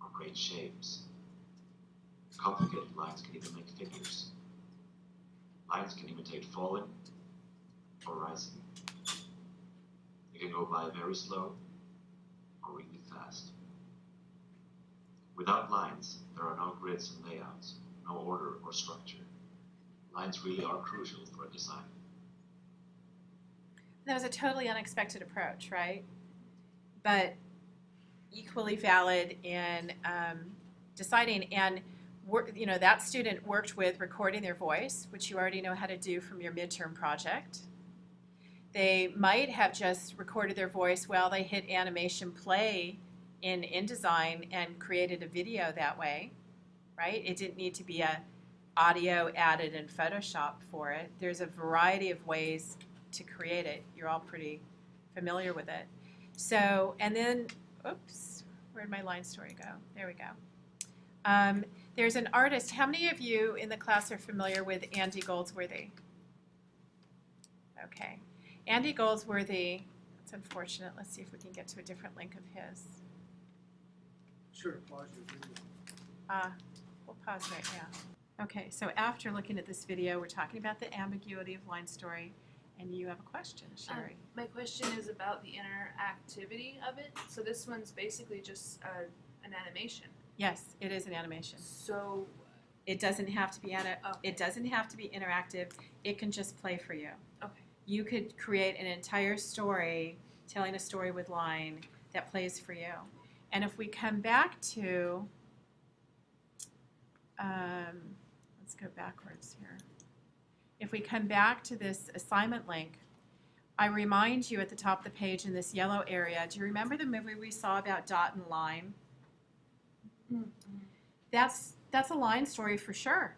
or create shapes. Complicated lines can even make figures. Lines can imitate falling or rising. They can go by very slow or really fast. Without lines, there are no grids and layouts, no order or structure. Lines really are crucial for a design. That was a totally unexpected approach, right? But equally valid in deciding. And that student worked with recording their voice, which you already know how to do from your midterm project. They might have just recorded their voice while they hit animation play in InDesign and created a video that way, right? It didn't need to be a audio added in Photoshop for it. There's a variety of ways to create it. You're all pretty familiar with it. So, and then, oops, where'd my line story go? There we go. There's an artist. How many of you in the class are familiar with Andy Goldsworthy? Okay. Andy Goldsworthy, that's unfortunate. Let's see if we can get to a different link of his. Sure, pause your video. We'll pause right now. Okay, so after looking at this video, we're talking about the ambiguity of line story, and you have a question, Sherry. My question is about the interactivity of it. So this one's basically just an animation. Yes, it is an animation. So It doesn't have to be okay. It doesn't have to be interactive. It can just play for you. Okay. You could create an entire story, telling a story with line that plays for you. And if we come back to, let's go backwards here. If we come back to this assignment link, I remind you at the top of the page in this yellow area, do you remember the movie we saw about dot and line? Mm-hmm. That's a line story for sure,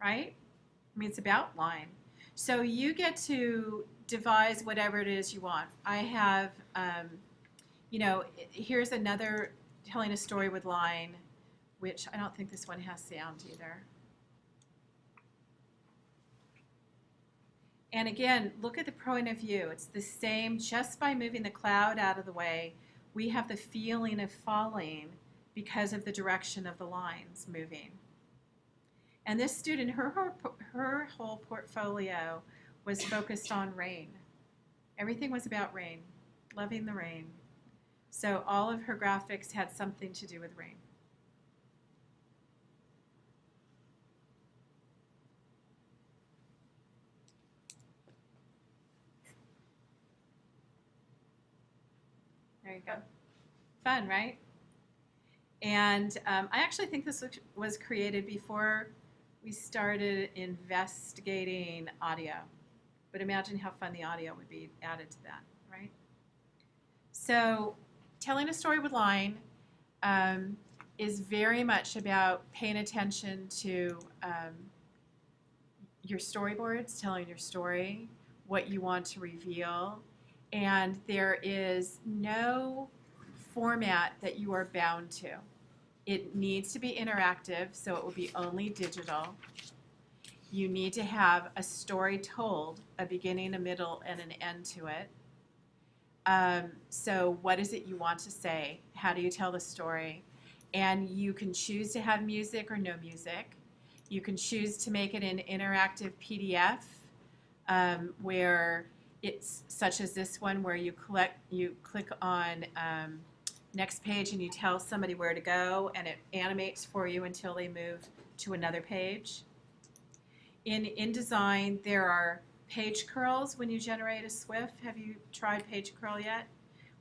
right? I mean, it's about line. So you get to devise whatever it is you want. I have, here's another telling a story with line, which I don't think this one has sound either. And again, look at the point of view. It's the same, just by moving the cloud out of the way, we have the feeling of falling because of the direction of the lines moving. And this student, her whole portfolio was focused on rain. Everything was about rain, loving the rain. So all of her graphics had something to do with rain. There you go. Fun, right? And I actually think this was created before we started investigating audio. But imagine how fun the audio would be added to that, right? So telling a story with line is very much about paying attention to your storyboards, telling your story, what you want to reveal, and there is no format that you are bound to. It needs to be interactive, so it will be only digital. You need to have a story told, a beginning, a middle, and an end to it. So what is it you want to say? How do you tell the story? And you can choose to have music or no music. You can choose to make it an interactive PDF where it's such as this one where you click on next page and you tell somebody where to go and it animates for you until they move to another page. in InDesign, there are page curls when you generate a SWF. Have you tried page curl yet?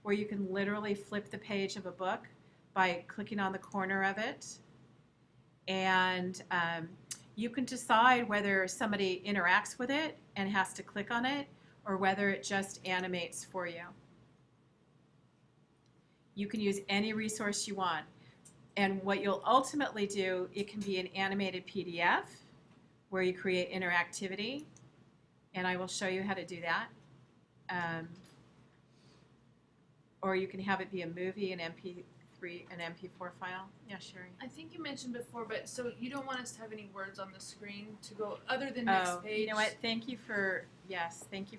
Where you can literally flip the page of a book by clicking on the corner of it. And you can decide whether somebody interacts with it and has to click on it, or whether it just animates for you. You can use any resource you want. And what you'll ultimately do, it can be an animated PDF where you create interactivity, and I will show you how to do that. Or you can have it be a movie, an MP3, an MP4 file. Yeah, Sherry. I think you mentioned before, but so you don't want us to have any words on the screen to go other than next page. You know what? Thank you for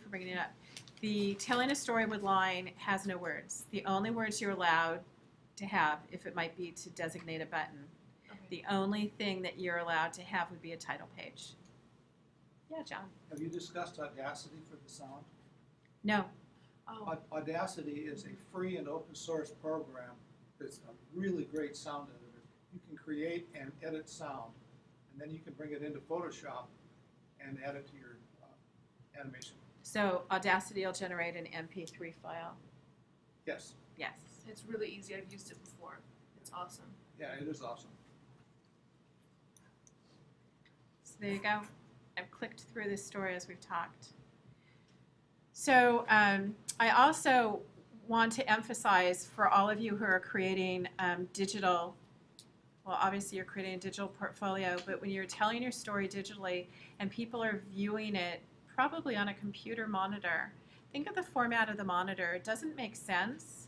bringing it up. The telling a story with line has no words. The only words you're allowed to have, if it might be to designate a button, Okay. the only thing that you're allowed to have would be a title page. Yeah, John. Have you discussed Audacity for the sound? No. Oh, Audacity is a free and open source program that's a really great sound editor. You can create and edit sound, and then you can bring it into Photoshop and add it to your animation. So Audacity will generate an MP3 file. Yes. Yes. it's really easy. I've used it before. It's awesome. Yeah, it is awesome. So there you go. I've clicked through this story as we've talked. So I also want to emphasize for all of you who are creating digital, well, obviously you're creating a digital portfolio, but when you're telling your story digitally and people are viewing it probably on a computer monitor, think of the format of the monitor. It doesn't make sense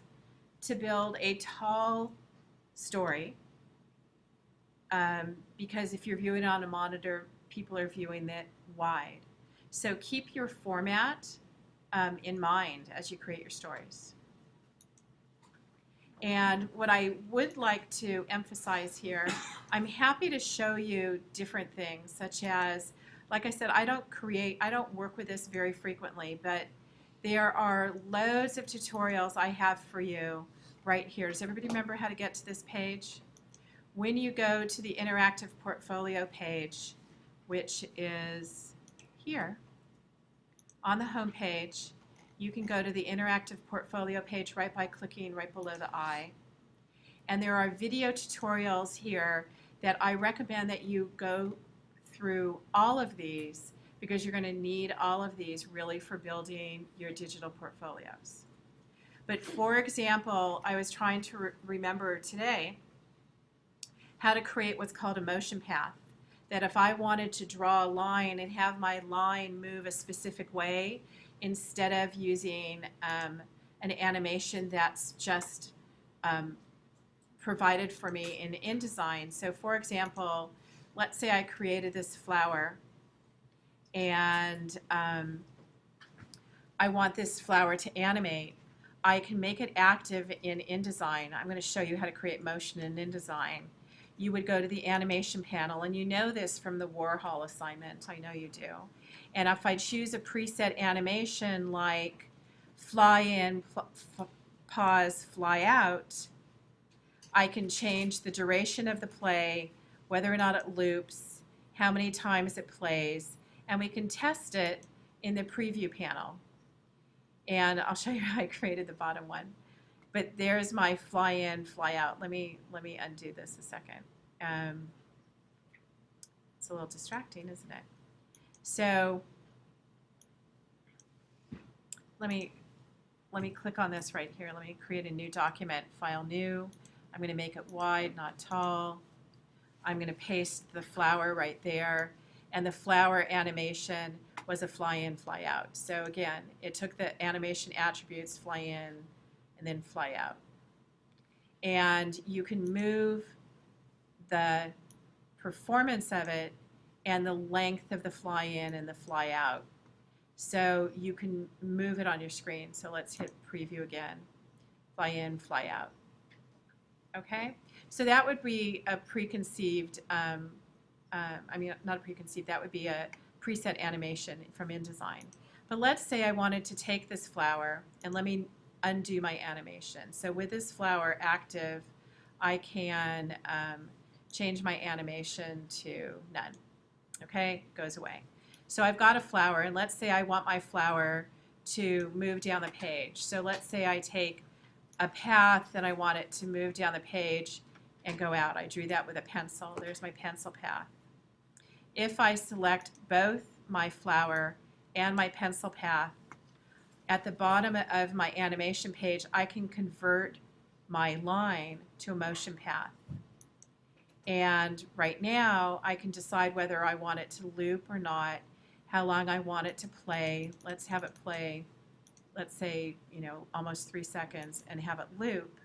to build a tall story because if you're viewing it on a monitor, people are viewing it wide. So keep your format in mind as you create your stories. And what I would like to emphasize here, I'm happy to show you different things, such as, like I said, I don't work with this very frequently, but there are loads of tutorials I have for you right here. Does everybody remember how to get to this page? When you go to the interactive portfolio page, which is here on the home page, you can go to the interactive portfolio page right by clicking right below the eye. And there are video tutorials here that I recommend that you go through all of these because you're going to need all of these really for building your digital portfolios. But for example, I was trying to remember today how to create what's called a motion path. That if I wanted to draw a line and have my line move a specific way, instead of using an animation that's just provided for me in InDesign. So for example, let's say I created this flower and I want this flower to animate. I can make it active in InDesign. I'm going to show you how to create motion in InDesign. You would go to the animation panel, and you know this from the Warhol assignment. I know you do. And if I choose a preset animation like fly in, pause, fly out, I can change the duration of the play, whether or not it loops, how many times it plays, and we can test it in the preview panel. And I'll show you how I created the bottom one. But there's my fly in, fly out. Let me undo this a second. It's a little distracting, isn't it? So let me click on this right here. Let me create a new document, file new. I'm going to make it wide, not tall. I'm going to paste the flower right there. And the flower animation was a fly in, fly out. So again, it took the animation attributes, fly in, and then fly out. And you can move the performance of it and the length of the fly in and the fly out. So you can move it on your screen. So let's hit preview again. Fly in, fly out. Okay? So that would be a preconceived, not a preconceived, that would be a preset animation from InDesign. But let's say I wanted to take this flower and let me undo my animation. So with this flower active, I can change my animation to none. Okay, goes away. So I've got a flower, and let's say I want my flower to move down the page. So let's say I take a path and I want it to move down the page and go out. I drew that with a pencil. There's my pencil path. If I select both my flower and my pencil path, at the bottom of my animation page, I can convert my line to a motion path. And right now, I can decide whether I want it to loop or not, how long I want it to play. Let's have it play, let's say, almost 3 seconds, and have it loop.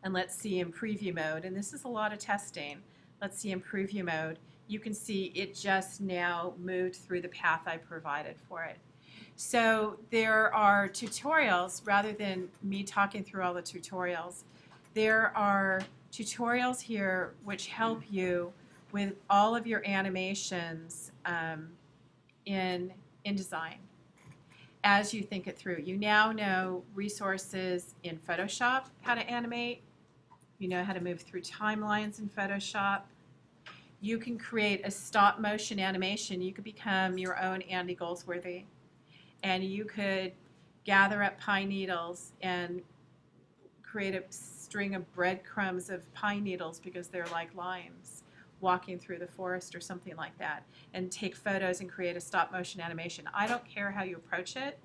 And let's see in preview mode, and this is a lot of testing. Let's see in preview mode. You can see it just now moved through the path I provided for it. So there are tutorials, rather than me talking through all the tutorials, there are tutorials here which help you with all of your animations in InDesign as you think it through. You now know resources in Photoshop, how to animate. You know how to move through timelines in Photoshop. You can create a stop motion animation. You could become your own Andy Goldsworthy, and you could gather up pine needles and create a string of breadcrumbs of pine needles because they're like lines walking through the forest or something like that, and take photos and create a stop motion animation. I don't care how you approach it.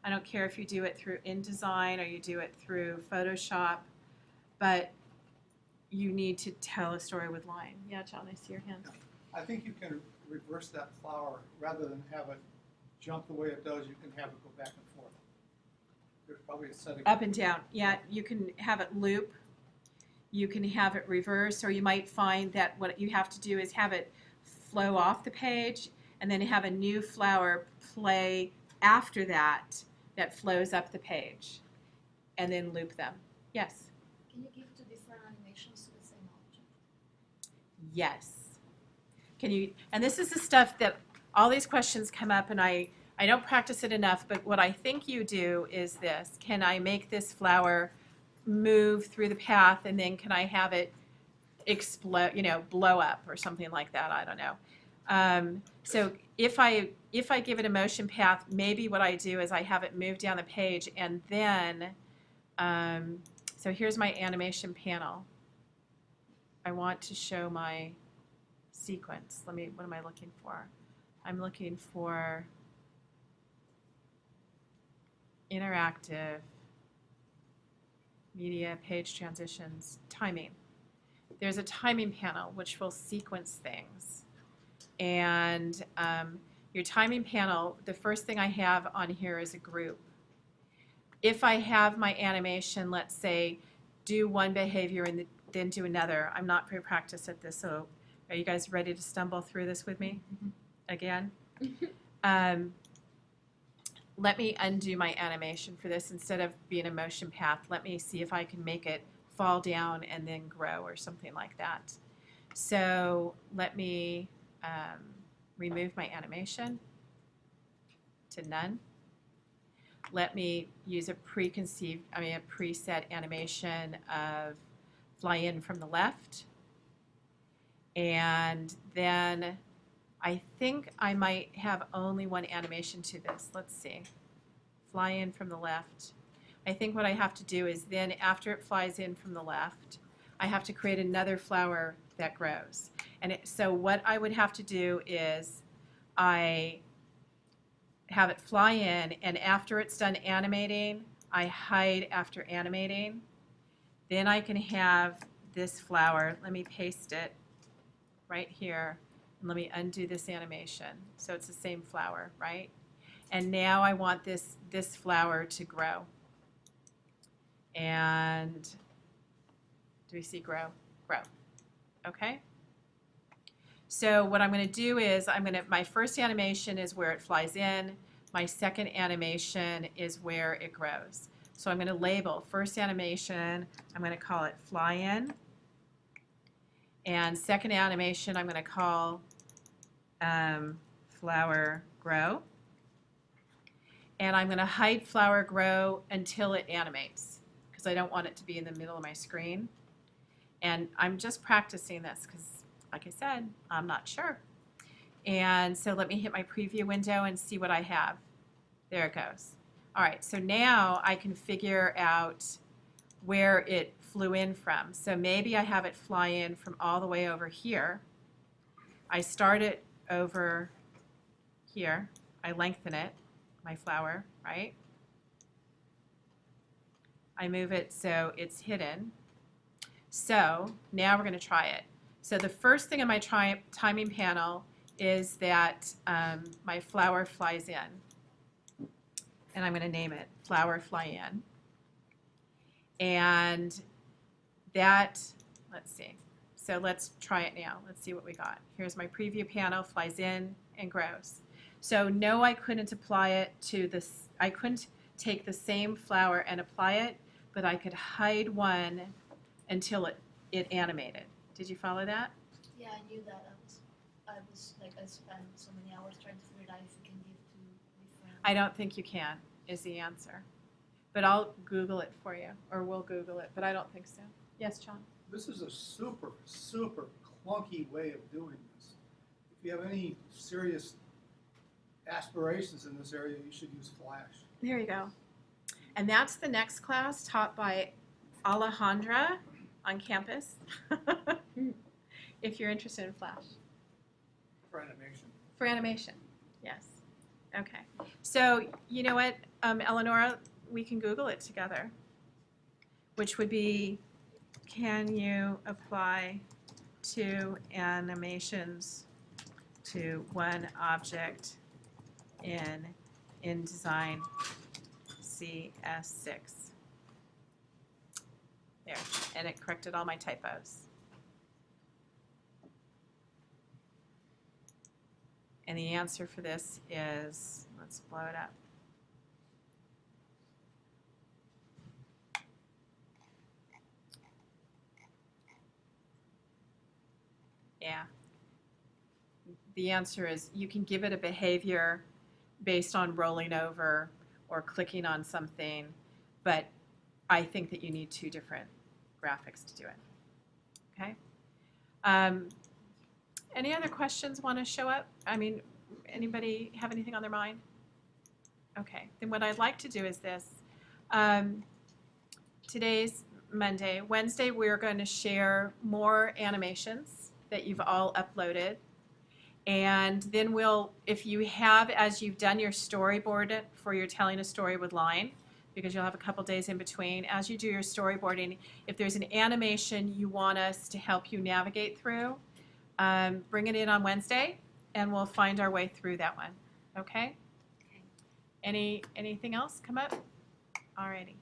I don't care if you do it through InDesign or you do it through Photoshop, but you need to tell a story with line. Yeah, John, I see your hand. I think you can reverse that flower rather than have it jump the way it does. You can have it go back and forth. There's probably a setting. Up and down. Yeah, you can have it loop. You can have it reverse, or you might find that what you have to do is have it flow off the page and then have a new flower play after that that flows up the page, and then loop them. Yes? Can you give two different animations to the same object? Yes. Can you, and this is the stuff that all these questions come up, and I don't practice it enough, but what I think you do is this. Can I make this flower move through the path, and then can I have it explode, blow up or something like that? I don't know. So if I give it a motion path, maybe what I do is I have it move down the page, and then, so here's my animation panel. I want to show my sequence. What am I looking for? I'm looking for interactive media, page transitions, timing. There's a timing panel which will sequence things. And your timing panel, the first thing I have on here is a group. If I have my animation, let's say, do one behavior and then do another, I'm not very practiced at this, so are you guys ready to stumble through this with me again? Let me undo my animation for this. Instead of being a motion path, let me see if I can make it fall down and then grow or something like that. So let me remove my animation to none. Let me use a preset animation of fly in from the left. And then I think I might have only one animation to this. Let's see. Fly in from the left. I think what I have to do is then after it flies in from the left, I have to create another flower that grows. And so what I would have to do is I have it fly in, and after it's done animating, I hide after animating. Then I can have this flower. Let me paste it right here. And let me undo this animation. So it's the same flower, right? And now I want this flower to grow. And do we see grow? Grow. Okay? So what I'm going to do is my first animation is where it flies in. My second animation is where it grows. So I'm going to label first animation, I'm going to call it fly in. And second animation, I'm going to call flower grow. And I'm going to hide flower grow until it animates, because I don't want it to be in the middle of my screen. And I'm just practicing this because like I said, I'm not sure. And so let me hit my preview window and see what I have. There it goes. All right, so now I can figure out where it flew in from. So maybe I have it fly in from all the way over here. I start it over here. I lengthen it, my flower, right? I move it so it's hidden. So now we're going to try it. So the first thing on my timing panel is that my flower flies in. And I'm going to name it flower fly in. And that, let's see. So let's try it now. Let's see what we got. Here's my preview panel, flies in and grows. So no, I couldn't apply it to this. I couldn't take the same flower and apply it, but I could hide one until it animated. Did you follow that? Yeah, I knew that. I spent so many hours trying to figure it out if you can give to different. I don't think you can, is the answer. But I'll Google it for you, or we'll Google it, but I don't think so. Yes, John? This is a super, super clunky way of doing this. If you have any serious aspirations in this area, you should use Flash. There you go. And that's the next class taught by Alejandra on campus, if you're interested in Flash. For animation. For animation, yes. Okay. So you know what, Eleonora, we can Google it together, which would be, can you apply two animations to one object in InDesign CS6? There, and it corrected all my typos. And the answer for this is, let's blow it up. Yeah. The answer is you can give it a behavior based on rolling over or clicking on something, but I think that you need two different graphics to do it. Okay? Any other questions want to show up? I mean, anybody have anything on their mind? Okay, then what I'd like to do is this. Today's Monday. Wednesday, we're going to share more animations that you've all uploaded. And then we'll, if you have, as you've done your storyboard for your telling a story with line, because you'll have a couple days in between, as you do your storyboarding, if there's an animation you want us to help you navigate through, bring it in on Wednesday, and we'll find our way through that one. Okay? Anything else come up? Alrighty.